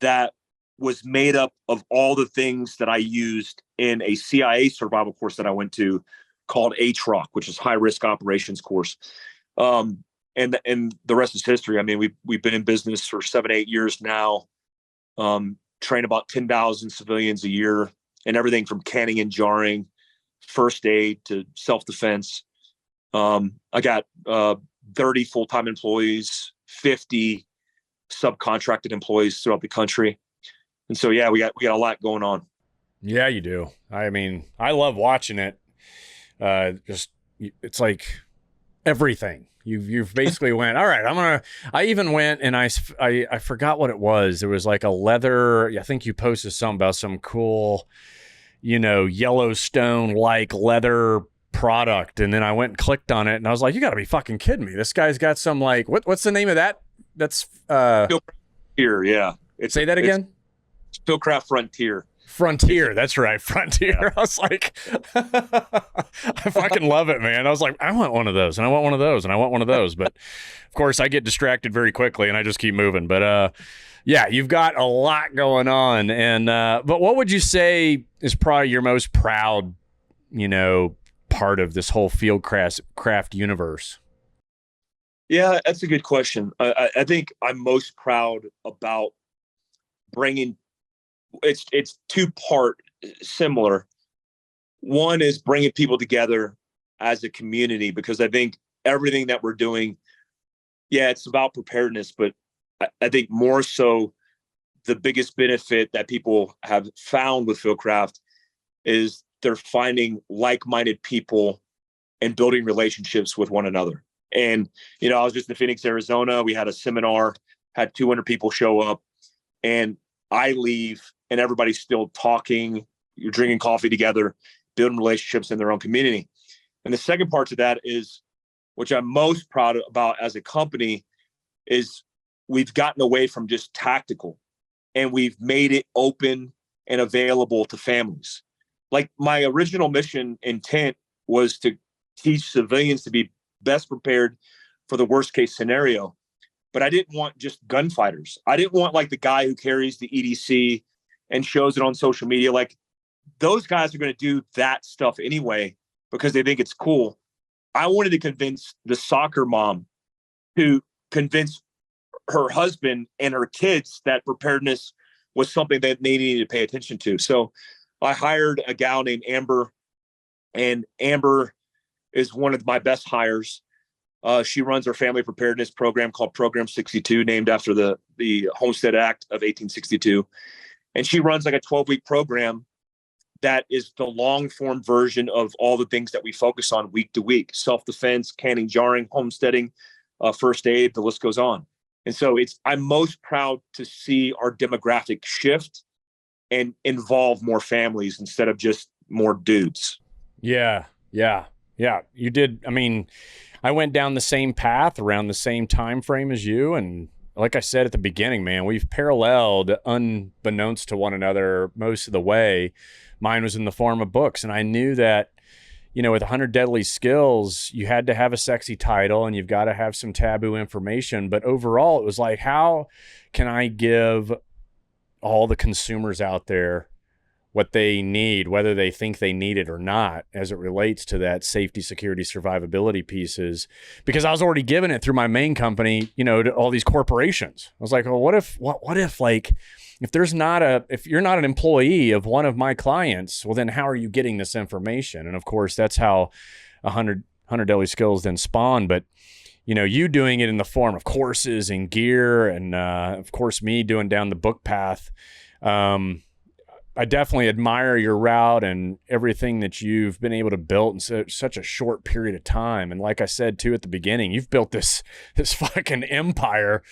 S2: that was made up of all the things that I used in a CIA survival course that I went to called HROC, which is high risk operations course. And the rest is history. I mean, we've been in business for 7-8 years now, train about 10,000 civilians a year, and everything from canning and jarring, first aid to self-defense. I got 30 full-time employees, 50 subcontracted employees throughout the country. And so, yeah, we got a lot going on. Yeah,
S1: you do. I mean, I love watching it. It's like everything. You've basically went, all right, I even went and I forgot what it was. There was like a leather, I think you posted something about some cool, Yellowstone-like leather product. And then I went and clicked on it and I was like, you gotta be fucking kidding me. This guy's got some like, what's the name of that? That's
S2: Frontier. Yeah.
S1: Say that again.
S2: Fieldcraft Frontier.
S1: Frontier, that's right, Frontier. Yeah. I was like, I fucking love it, man. I was like, I want one of those, and I want one of those, and I want one of those. But of course, I get distracted very quickly, and I just keep moving. But yeah, you've got a lot going on. And but what would you say is probably your most proud, part of this whole Fieldcraft universe?
S2: Yeah, that's a good question. I think I'm most proud about bringing. It's two-part similar. One is bringing people together as a community, because I think everything that we're doing, yeah, it's about preparedness, but I think more so the biggest benefit that people have found with Fieldcraft is they're finding like-minded people and building relationships with one another. And, I was just in Phoenix, Arizona. We had a seminar, had 200 people show up, and I leave and everybody's still talking, you're drinking coffee together, building relationships in their own community. And the second part to that is, which I'm most proud about as a company, is we've gotten away from just tactical and we've made it open and available to families. Like my original mission intent was to teach civilians to be best prepared for the worst case scenario. But I didn't want just gunfighters. I didn't want like the guy who carries the EDC and shows it on social media. Like those guys are going to do that stuff anyway because they think it's cool. I wanted to convince the soccer mom to convince her husband and her kids that preparedness was something that they needed to pay attention to. So I hired a gal named Amber, and Amber is one of my best hires. She runs our family preparedness program called Program 62, named after the Homestead Act of 1862. And she runs like a 12-week program that is the long form version of all the things that we focus on week to week: self-defense, canning, jarring, homesteading, first aid, the list goes on. And so I'm most proud to see our demographic shift and involve more families instead of just more dudes.
S1: Yeah. You did. I mean, I went down the same path around the same time frame as you. And like I said at the beginning, man, we've paralleled unbeknownst to one another most of the way. Mine was in the form of books. And I knew that, you know, with 100 Deadly Skills, you had to have a sexy title and you've got to have some taboo information. But overall, it was like, how can I give all the consumers out there what they need, whether they think they need it or not, as it relates to that safety, security, survivability pieces? Because I was already giving it through my main company, you know, to all these corporations. I was like, well, what if like, if you're not an employee of one of my clients, well, then how are you getting this information? And of course, that's how 100 Deadly Skills then spawned. But, you know, you doing it in the form of courses and gear, and of course, me doing down the book path. I definitely admire your route and everything that you've been able to build in such a short period of time. And like I said, too, at the beginning, you've built this fucking empire,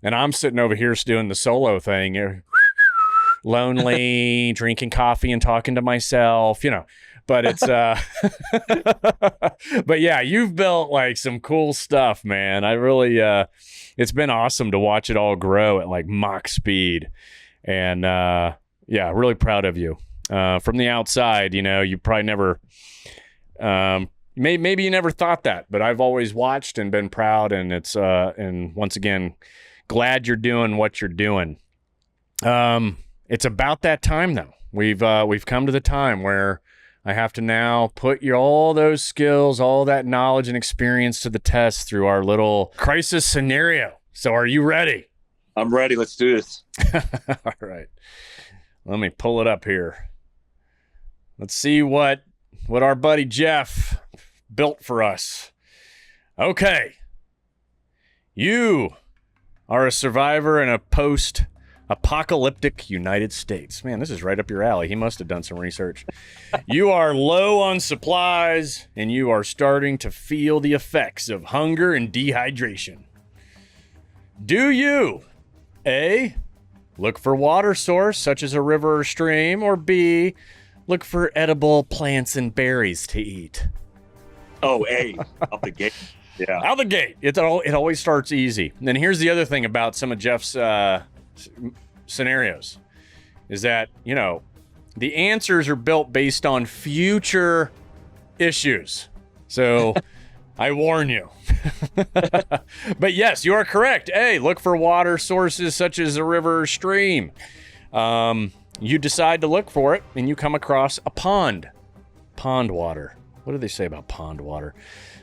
S1: and I'm sitting over here doing the solo thing. You're lonely, drinking coffee and talking to myself, you know, but it's, but yeah, you've built like some cool stuff, man. I really, it's been awesome to watch it all grow at like Mach speed. And, yeah, really proud of you. From the outside, you know, you probably never, maybe you never thought that, but I've always watched and been proud. And it's, and once again, glad you're doing what you're doing. It's about that time though. We've come to the time where I have to now put all those skills, all that knowledge and experience to the test through our little crisis scenario. So are you ready?
S2: I'm ready. Let's do this.
S1: All right. Let me pull it up here. Let's see what our buddy Jeff built for us. Okay. You are a survivor in a post-apocalyptic United States. Man, this is right up your alley. He must have done some research. You are low on supplies, and you are starting to feel the effects of hunger and dehydration. Do you, A, look for water source such as a river or stream, or B, look for edible plants and berries to eat?
S2: Oh, A, out the gate. Yeah.
S1: Out the gate. It always starts easy. And then here's the other thing about some of Jeff's scenarios is that, you know, the answers are built based on future issues. So I warn you. But yes, you are correct. A, look for water sources such as a river or stream. You decide to look for it and you come across a pond. Pond water. What do they say about pond water?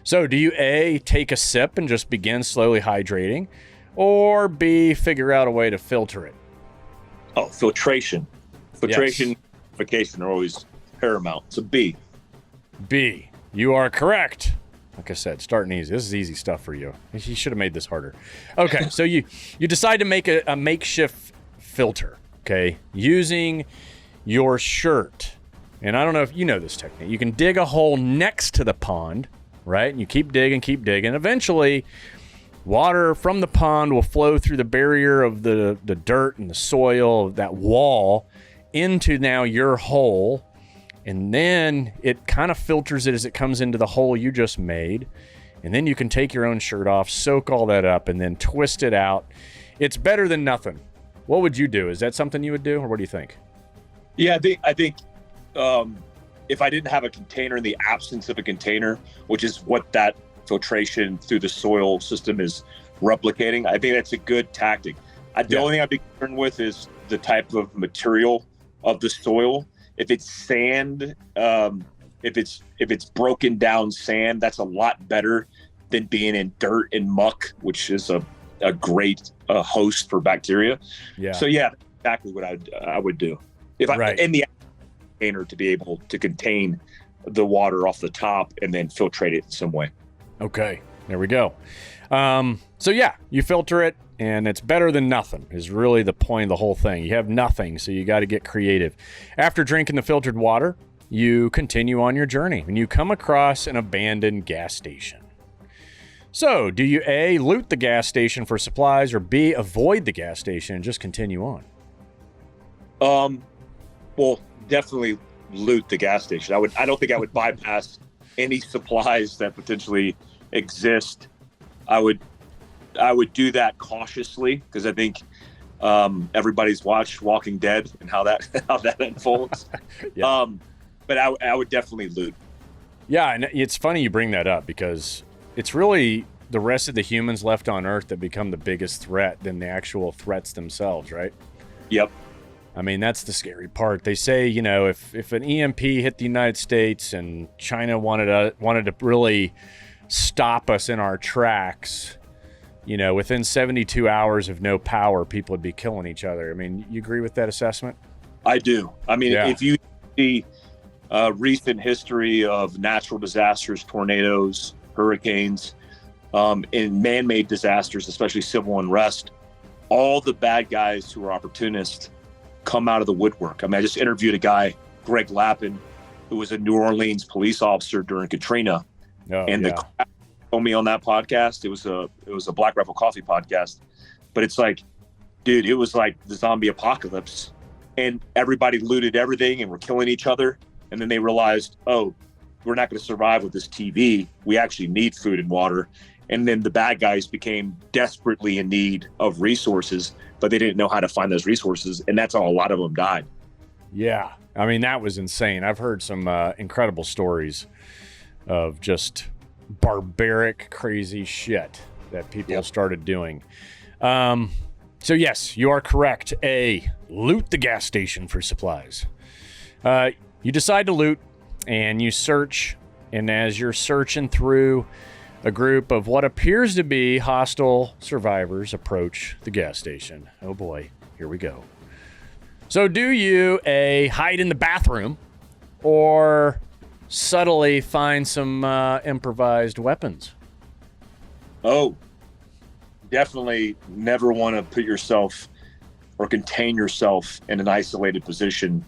S1: So do you A, take a sip and just begin slowly hydrating, or B, figure out a way to filter it?
S2: Oh, filtration. Filtration, Yes. Are always paramount. So B.
S1: B, you are correct. Like I said, starting easy. This is easy stuff for you. You should have made this harder. Okay, so you decide to make a makeshift filter, okay, using your shirt. And I don't know if you know this technique. You can dig a hole next to the pond, right? And you keep digging. Eventually, Water from the pond will flow through the barrier of the dirt and the soil, that wall, into now your hole. And then it kind of filters it as it comes into the hole you just made. And then you can take your own shirt off, soak all that up, and then twist it out. It's better than nothing. What would you do? Is that something you would do, or what do you think?
S2: Yeah, I think if I didn't have a container, in the absence of a container, which is what that filtration through the soil system is replicating, I think that's a good tactic. The only thing I'd be concerned with is the type of material of the soil. If it's sand, if it's broken down sand, that's a lot better than being in dirt and muck, which is a great host for bacteria. Yeah. So yeah, exactly what I would do if I in the container to be able to contain the water off the top and then filtrate it in some way.
S1: Okay, there we go. So yeah, you filter it, and it's better than nothing is really the point of the whole thing. You have nothing, so you got to get creative. After drinking the filtered water, you continue on your journey, and you come across an abandoned gas station. So, do you A, loot the gas station for supplies, or B, avoid the gas station and just continue on?
S2: Well, definitely loot the gas station. I don't think I would bypass any supplies that potentially exist. I would do that cautiously, because I think everybody's watched Walking Dead and how that unfolds. Yeah. But I would definitely loot.
S1: Yeah, and it's funny you bring that up, because it's really the rest of the humans left on Earth that become the biggest threat than the actual threats themselves, right?
S2: Yep.
S1: I mean, that's the scary part. They say, you know, if an EMP hit the United States and China wanted to really stop us in our tracks, you know, within 72 hours of no power, people would be killing each other. I mean, you agree with that assessment?
S2: I do. I mean, if you see recent history of natural disasters, tornadoes, hurricanes, and man-made disasters, especially civil unrest, all the bad guys who are opportunists come out of the woodwork. I mean, I just interviewed a guy, Greg Lappin, who was a New Orleans police officer during Katrina. The crap told me on that podcast, it was a Black Rifle Coffee podcast, but it's like, dude, it was like the zombie apocalypse, and everybody looted everything and were killing each other. And then they realized, oh, we're not going to survive with this TV. We actually need food and water. And then the bad guys became desperately in need of resources, but they didn't know how to find those resources. And that's how a lot of them died.
S1: Yeah. I mean, that was insane. I've heard some incredible stories of just barbaric, crazy shit that people started doing. So yes, you are correct. A, loot the gas station for supplies. You decide to loot, and you search, and as you're searching through, a group of what appears to be hostile survivors approach the gas station. Oh boy, here we go. So do you A, hide in the bathroom, or subtly find some improvised weapons?
S2: Oh, definitely never want to put yourself or contain yourself in an isolated position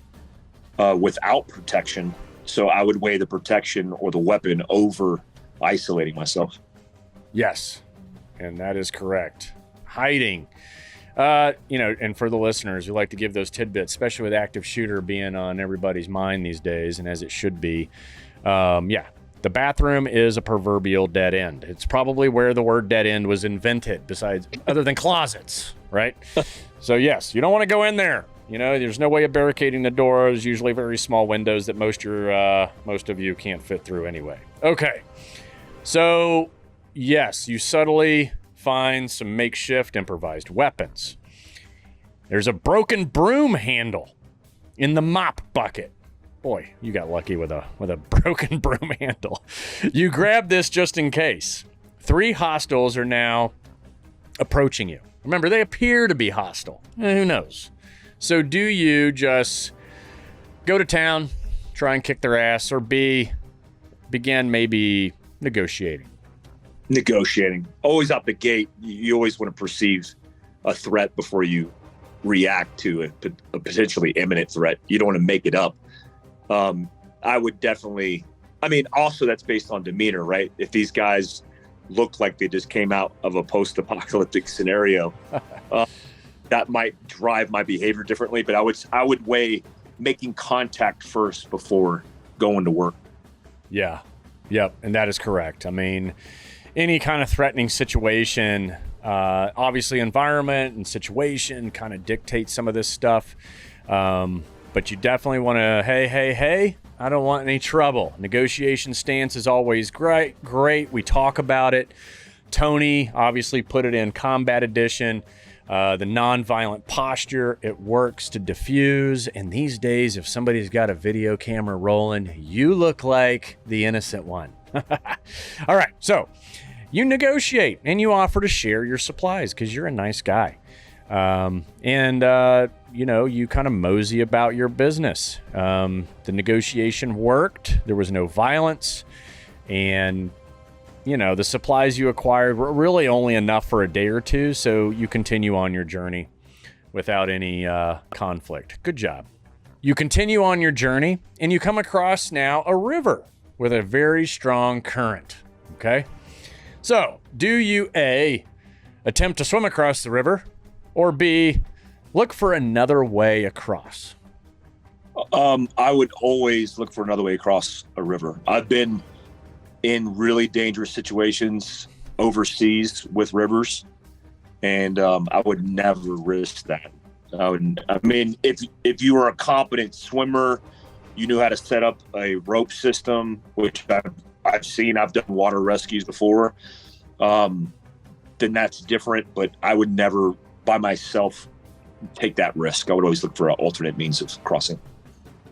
S2: without protection. So I would weigh the protection or the weapon over isolating myself.
S1: Yes, and that is correct. Hiding. And for the listeners who like to give those tidbits, especially with active shooter being on everybody's mind these days, and as it should be, the bathroom is a proverbial dead end. It's probably where the word dead end was invented, other than closets, right? So yes, you don't want to go in there. You know, there's no way of barricading the doors, usually very small windows that most of you can't fit through anyway. Okay, so yes, you subtly find some makeshift improvised weapons. There's a broken broom handle in the mop bucket. Boy, you got lucky with a broken broom handle. You grab this just in case. 3 hostiles are now approaching you. Remember, they appear to be hostile. Who knows? So do you just go to town, try and kick their ass, or B, begin maybe negotiating?
S2: Negotiating. Always out the gate, you always want to perceive a threat before you react to a potentially imminent threat. You don't want to make it up. I would definitely, also that's based on demeanor, right? If these guys look like they just came out of a post-apocalyptic scenario, that might drive my behavior differently. But I would weigh making contact first before going to work.
S1: Yeah. Yep. And that is correct. I mean, any kind of threatening situation, obviously environment and situation kind of dictates some of this stuff. But you definitely want to, hey, I don't want any trouble. Negotiation stance is always great. We talk about it. Tony obviously put it in combat edition. The nonviolent posture, it works to diffuse. And these days, if somebody's got a video camera rolling, you look like the innocent one. All right, so you negotiate and you offer to share your supplies because you're a nice guy. You kind of mosey about your business. The negotiation worked. There was no violence. And the supplies you acquired were really only enough for a day or two, so you continue on your journey without any conflict. Good job. You continue on your journey, and you come across now a river with a very strong current, okay? So, do you A, attempt to swim across the river, or B, look for another way across?
S2: I would always look for another way across a river. I've been in really dangerous situations overseas with rivers, and I would never risk that. If you were a competent swimmer, you knew how to set up a rope system, which I've done water rescues before, then that's different. But I would never by myself take that risk. I would always look for an alternate means of crossing.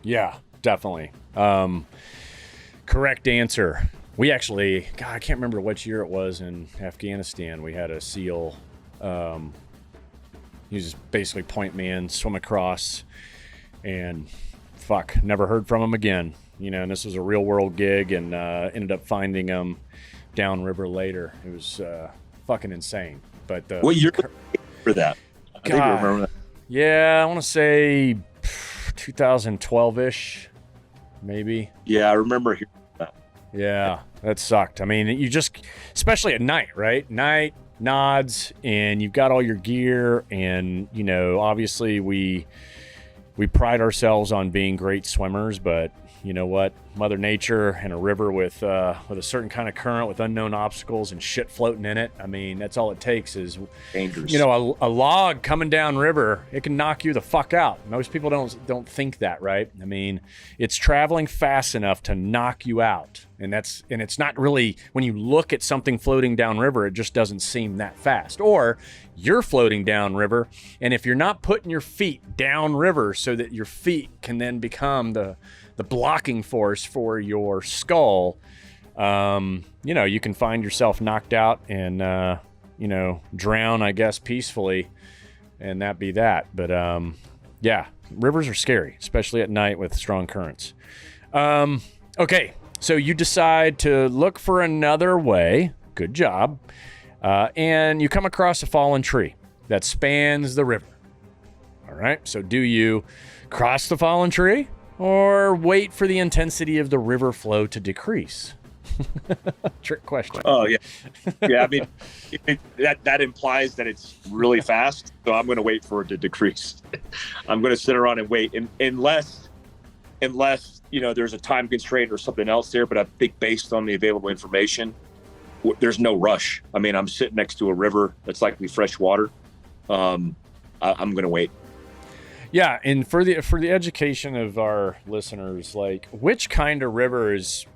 S1: Yeah, definitely. Correct answer. We actually, I can't remember what year it was in Afghanistan. We had a SEAL. He was basically point man, swim across, and never heard from him again. And this was a real world gig, and ended up finding him downriver later. It was fucking insane. But
S2: what year for that? I think I remember that.
S1: Yeah, I want to say 2012-ish, maybe.
S2: Yeah, I remember hearing that.
S1: Yeah, that sucked. I mean, you just, especially at night, right? Night, nods, and you've got all your gear, and, obviously we pride ourselves on being great swimmers, but you know what? Mother Nature and a river with a certain kind of current with unknown obstacles and shit floating in it. I mean, that's all it takes is
S2: dangerous.
S1: A log coming down river. It can knock you the fuck out. Most people don't think that, right? I mean, it's traveling fast enough to knock you out, and it's not really, when you look at something floating down river, it just doesn't seem that fast. Or you're floating down river, and if you're not putting your feet down river so that your feet can then become the blocking force for your skull, you can find yourself knocked out and, drown, I guess, peacefully, and that be that. But, yeah, rivers are scary, especially at night with strong currents. Okay, so you decide to look for another way. Good job. And you come across a fallen tree that spans the river. All right, so do you cross the fallen tree, or wait for the intensity of the river flow to decrease? Trick question.
S2: Oh, yeah. Yeah, I mean, that implies that it's really fast, so I'm going to wait for it to decrease. I'm going to sit around and wait, unless there's a time constraint or something else there, but I think based on the available information, there's no rush. I mean, I'm sitting next to a river that's likely fresh water. I'm going to wait.
S1: Yeah, and for the education of our listeners, like, which kind of rivers,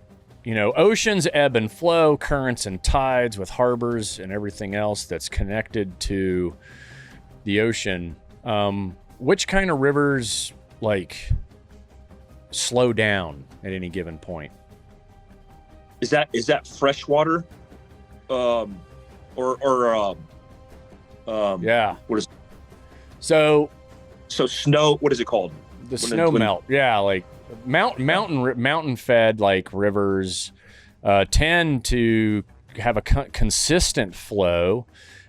S1: oceans ebb and flow, currents and tides with harbors and everything else that's connected to the ocean. Which kind of rivers, like, slow down at any given point?
S2: Is that fresh water? Yeah. What is? So snow, what is it called?
S1: The snow melt. Yeah, like mountain fed, like, rivers tend to have a consistent flow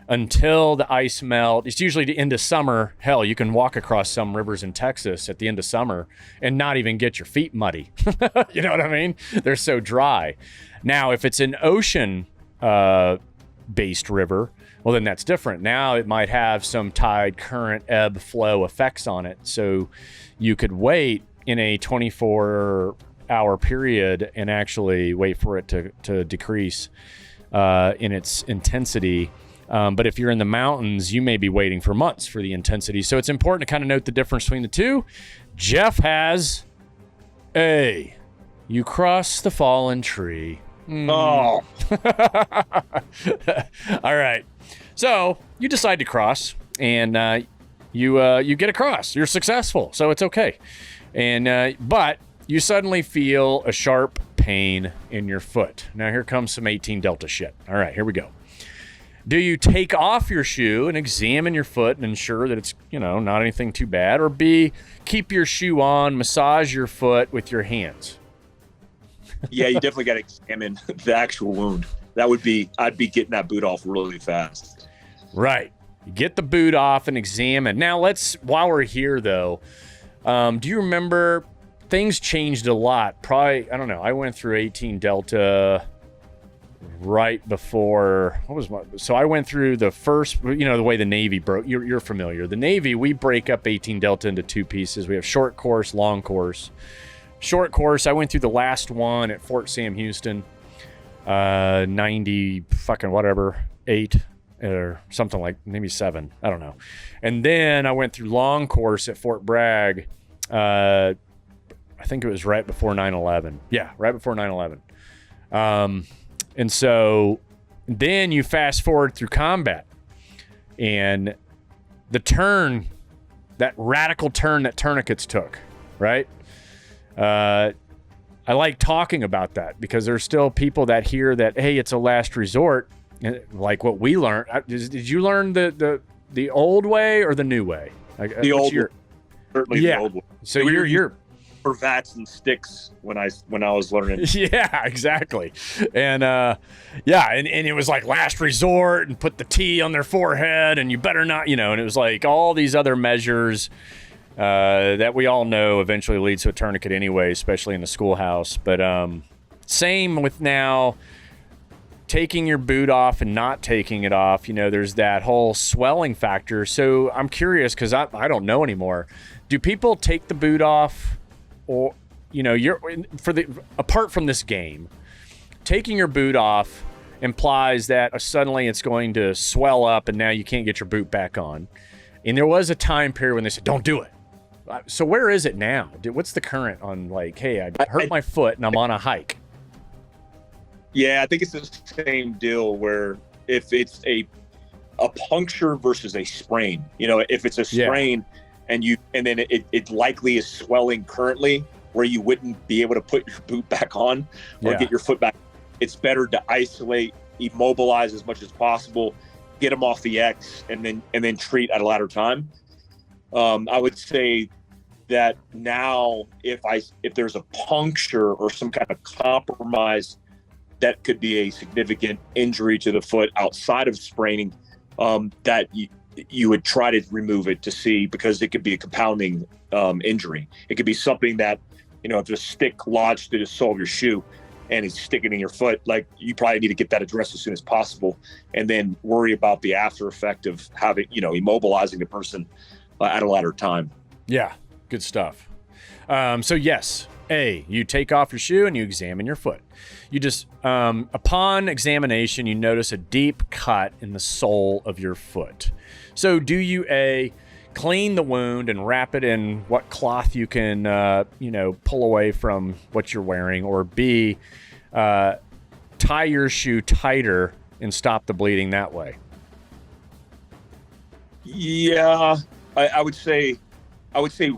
S1: until the ice melt. It's usually the end of summer. Hell, you can walk across some rivers in Texas at the end of summer and not even get your feet muddy. You know what I mean? They're so dry. Now, if it's an ocean based river, well, then that's different. Now it might have some tide, current, ebb, flow effects on it. So you could wait in a 24-hour period and actually wait for it to decrease in its intensity. But if you're in the mountains, you may be waiting for months for the intensity. So it's important to kind of note the difference between the two. Jeff has A, you cross the fallen tree.
S2: Oh.
S1: All right. So you decide to cross, and you get across. You're successful, so it's okay. And but you suddenly feel a sharp pain in your foot. Now here comes some 18 Delta shit. All right, here we go. Do you take off your shoe and examine your foot and ensure that it's, not anything too bad? Or B, keep your shoe on, massage your foot with your hands?
S2: Yeah, you definitely got to examine the actual wound. I'd be getting that boot off really fast.
S1: Right. You get the boot off and examine. Now while we're here though, do you remember things changed a lot? Probably, I don't know. I went through 18 Delta right before, so I went through the first, the way the Navy broke, you're familiar. The Navy, we break up 18 Delta into two pieces. We have short course, long course. Short course, I went through the last one at Fort Sam Houston, 90 fucking whatever, 8 or something like maybe 7. I don't know. And then I went through long course at Fort Bragg. I think it was right before 9/11. Yeah, right before 9/11. And so then you fast forward through combat, and the turn, that radical turn that tourniquets took, right? I like talking about that because there's still people that hear that, hey, it's a last resort, like what we learned. Did you learn the old way or the new way?
S2: The old way. Certainly the old way.
S1: So you're
S2: for vats and sticks when I was learning.
S1: Yeah, exactly. And and it was like last resort and put the T on their forehead and you better not, and it was like all these other measures that we all know eventually leads to a tourniquet anyway, especially in the schoolhouse. But same with now taking your boot off and not taking it off. There's that whole swelling factor. So I'm curious because I don't know anymore. Do people take the boot off? Or, apart from this game, taking your boot off implies that suddenly it's going to swell up and now you can't get your boot back on. And there was a time period when they said, don't do it. So where is it now? What's the current on like, hey, I hurt my foot and I'm on a hike?
S2: Yeah, I think it's the same deal where if it's a puncture versus a sprain, if it's a sprain, and then it likely is swelling currently where you wouldn't be able to put your boot back on or get your foot back. It's better to isolate, immobilize as much as possible, get them off the X, and then treat at a later time. I would say that now if there's a puncture or some kind of compromise, that could be a significant injury to the foot outside of spraining, that you would try to remove it to see, because it could be a compounding injury. It could be something that, if a stick lodged through the sole of your shoe and it's sticking in your foot, like you probably need to get that addressed as soon as possible, and then worry about the after effect of having, immobilizing the person at a later time.
S1: Yeah, good stuff. So yes, A, you take off your shoe and you examine your foot. You just, upon examination, you notice a deep cut in the sole of your foot. So do you, A, clean the wound and wrap it in what cloth you can, pull away from what you're wearing, or B, tie your shoe tighter and stop the bleeding that way?
S2: Yeah, I would say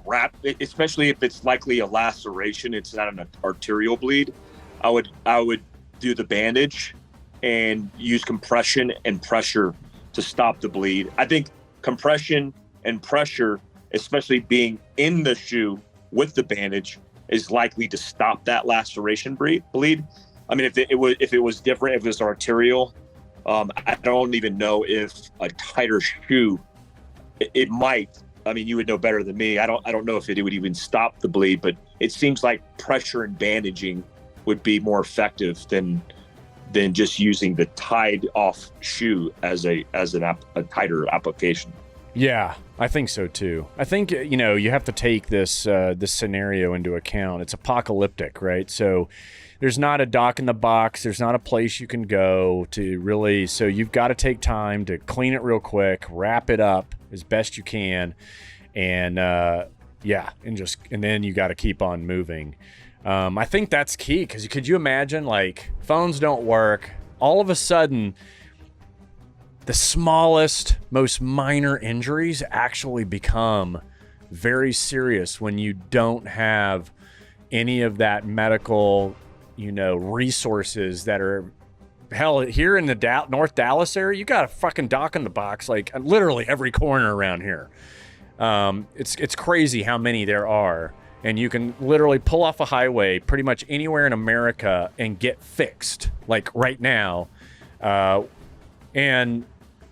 S2: wrap it, especially if it's likely a laceration. It's not an arterial bleed. I would do the bandage and use compression and pressure to stop the bleed. I think compression and pressure, especially being in the shoe with the bandage, is likely to stop that laceration bleed. I mean, if it was different, if it was arterial, I don't even know if a tighter shoe, it might. I mean, you would know better than me. I don't know if it would even stop the bleed, but it seems like pressure and bandaging would be more effective than than just using the tied off shoe as a tighter application.
S1: Yeah, I think so too. I think, you have to take this scenario into account. It's apocalyptic, right? So there's not a dock in the box. There's not a place you can go to really. So you've got to take time to clean it real quick, wrap it up as best you can. And and then you got to keep on moving. I think that's key, because could you imagine, like, phones don't work. All of a sudden, the smallest, most minor injuries actually become very serious when you don't have any of that medical, resources that are, hell, here in the North Dallas area, you got a fucking dock in the box, like literally every corner around here. It's crazy how many there are, and you can literally pull off a highway pretty much anywhere in America and get fixed, like right now. And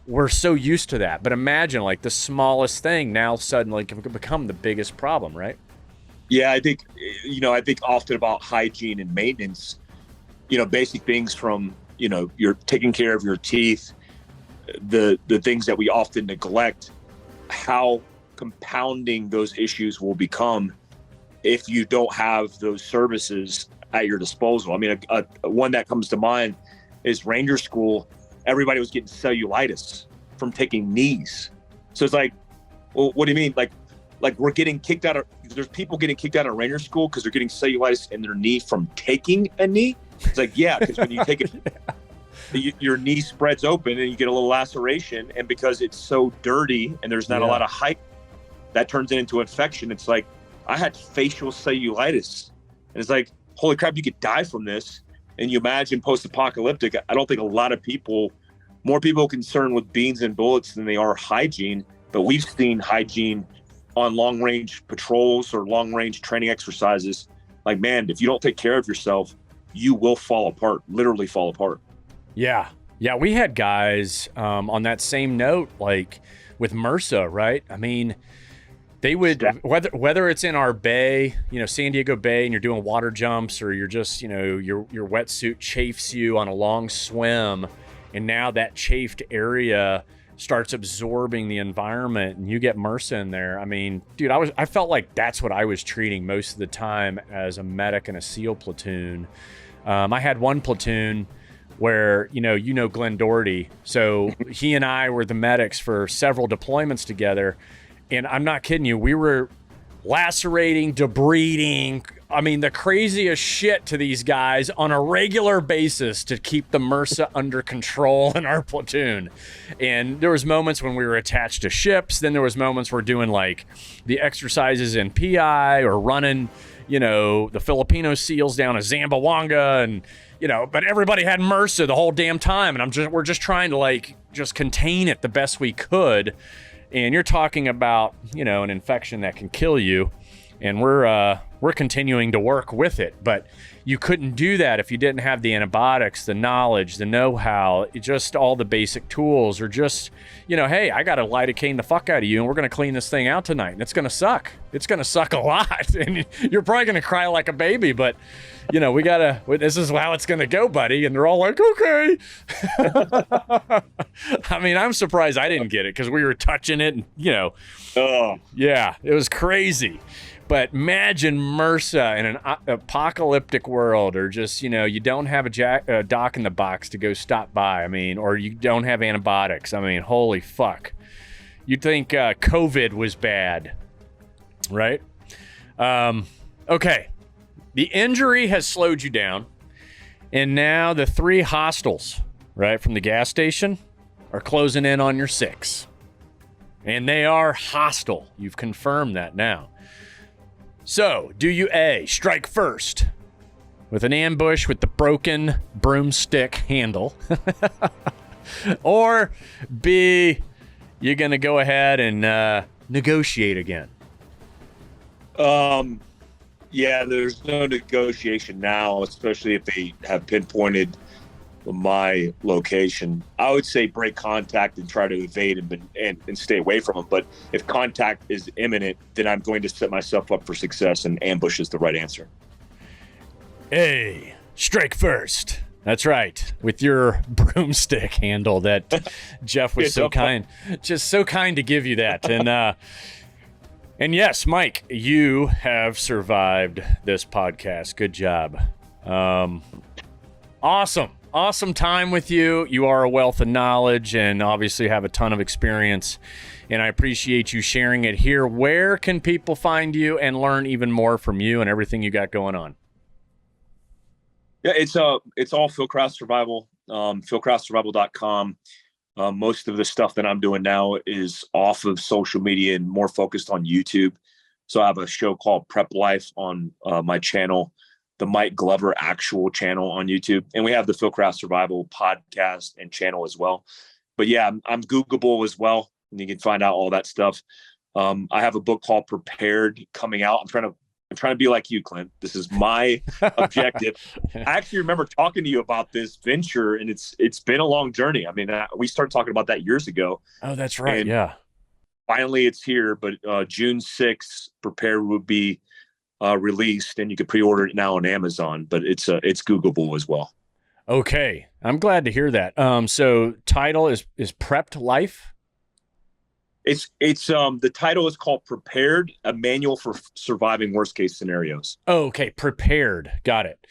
S1: we're so used to that, but imagine, like, the smallest thing now suddenly can become the biggest problem, right?
S2: Yeah, I think often about hygiene and maintenance, basic things from, you're taking care of your teeth, the things that we often neglect, how compounding those issues will become if you don't have those services at your disposal. I mean, one that comes to mind is Ranger School. Everybody was getting cellulitis from taking knees. So it's like, well, what do you mean? Like we're getting kicked out of, there's people getting kicked out of Ranger School because they're getting cellulitis in their knee from taking a knee. It's like, yeah, because when you take it, your knee spreads open and you get a little laceration. And because it's so dirty and there's not a lot of height, that turns it into infection. It's like, I had facial cellulitis. And it's like, holy crap, you could die from this. And you imagine post-apocalyptic, I don't think more people are concerned with beans and bullets than they are hygiene. But we've seen hygiene on long-range patrols or long-range training exercises. Like, man, if you don't take care of yourself, you will fall apart, literally fall apart.
S1: Yeah. Yeah, we had guys on that same note, like with MRSA, right? I mean, they would, whether it's in our bay, San Diego Bay, and you're doing water jumps, or you're just, your wetsuit chafes you on a long swim, and now that chafed area starts absorbing the environment, and you get MRSA in there. I mean, dude, I felt like that's what I was treating most of the time as a medic in a SEAL platoon. I had one platoon where, Glenn Doherty. So he and I were the medics for several deployments together. And I'm not kidding you, we were lacerating, debriding, I mean, the craziest shit to these guys on a regular basis to keep the MRSA under control in our platoon. And there was moments when we were attached to ships. Then there was moments we're doing like the exercises in PI or running, the Filipino SEALs down a Zamboanga, and, but everybody had MRSA the whole damn time. And we're just trying to just contain it the best we could. And you're talking about, an infection that can kill you, and we're continuing to work with it. But you couldn't do that if you didn't have the antibiotics, the knowledge, the know-how, just all the basic tools, or just, hey, I got to lidocaine the fuck out of you, and we're going to clean this thing out tonight, and it's going to suck. It's going to suck a lot, and you're probably going to cry like a baby, but, this is how it's going to go, buddy. And they're all like, okay. I mean, I'm surprised I didn't get it, because we were touching it, and, yeah, it was crazy. But imagine MRSA in an apocalyptic world, or just, you don't have a dock in the box to go stop by. I mean, or you don't have antibiotics. I mean, holy fuck. You'd think COVID was bad, right? Okay. The injury has slowed you down. And now the 3 hostels, right, from the gas station are closing in on your 6. And they are hostile. You've confirmed that now. So, do you A, strike first with an ambush with the broken broomstick handle? Or B, you're going to go ahead and negotiate again?
S2: Yeah, there's no negotiation now, especially if they have pinpointed my location. I would say break contact and try to evade and stay away from them. But if contact is imminent, then I'm going to set myself up for success, and ambush is the right answer.
S1: A, strike first That's right. With your broomstick handle that Jeff was so kind to give you that. And yes, Mike, you have survived this podcast. Good job. Awesome time with you. You are a wealth of knowledge and obviously have a ton of experience. And I appreciate you sharing it here. Where can people find you and learn even more from you and everything you got going on?
S2: Yeah, it's all Fieldcraft Survival, fieldcraftsurvival.com. Most of the stuff that I'm doing now is off of social media and more focused on YouTube. So I have a show called Prep Life on my channel, the Mike Glover actual channel on YouTube. And we have the Fieldcraft Survival podcast and channel as well. But yeah, I'm Googleable as well. And you can find out all that stuff. I have a book called Prepared coming out. I'm trying to be like you, Clint. This is my objective. I actually remember talking to you about this venture, and it's been a long journey. I mean, we started talking about that years ago.
S1: Oh, that's right. Yeah.
S2: Finally, it's here, but June 6th, Prepared will be released, and you can pre-order it now on Amazon, but it's Googleable as well.
S1: Okay. I'm glad to hear that. So title is Prepped Life?
S2: It's the title is called Prepared, a manual for surviving worst case scenarios.
S1: Oh, okay. Prepared. Got it.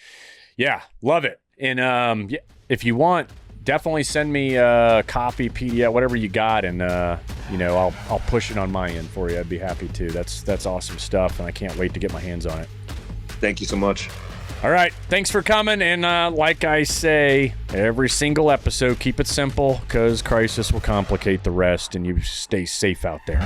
S1: Yeah. Love it. And if you want, definitely send me a copy, PDF, whatever you got. And, I'll push it on my end for you. I'd be happy to. That's awesome stuff. And I can't wait to get my hands on it.
S2: Thank you so much.
S1: All right. Thanks for coming. And like I say, every single episode, keep it simple because crisis will complicate the rest and you stay safe out there.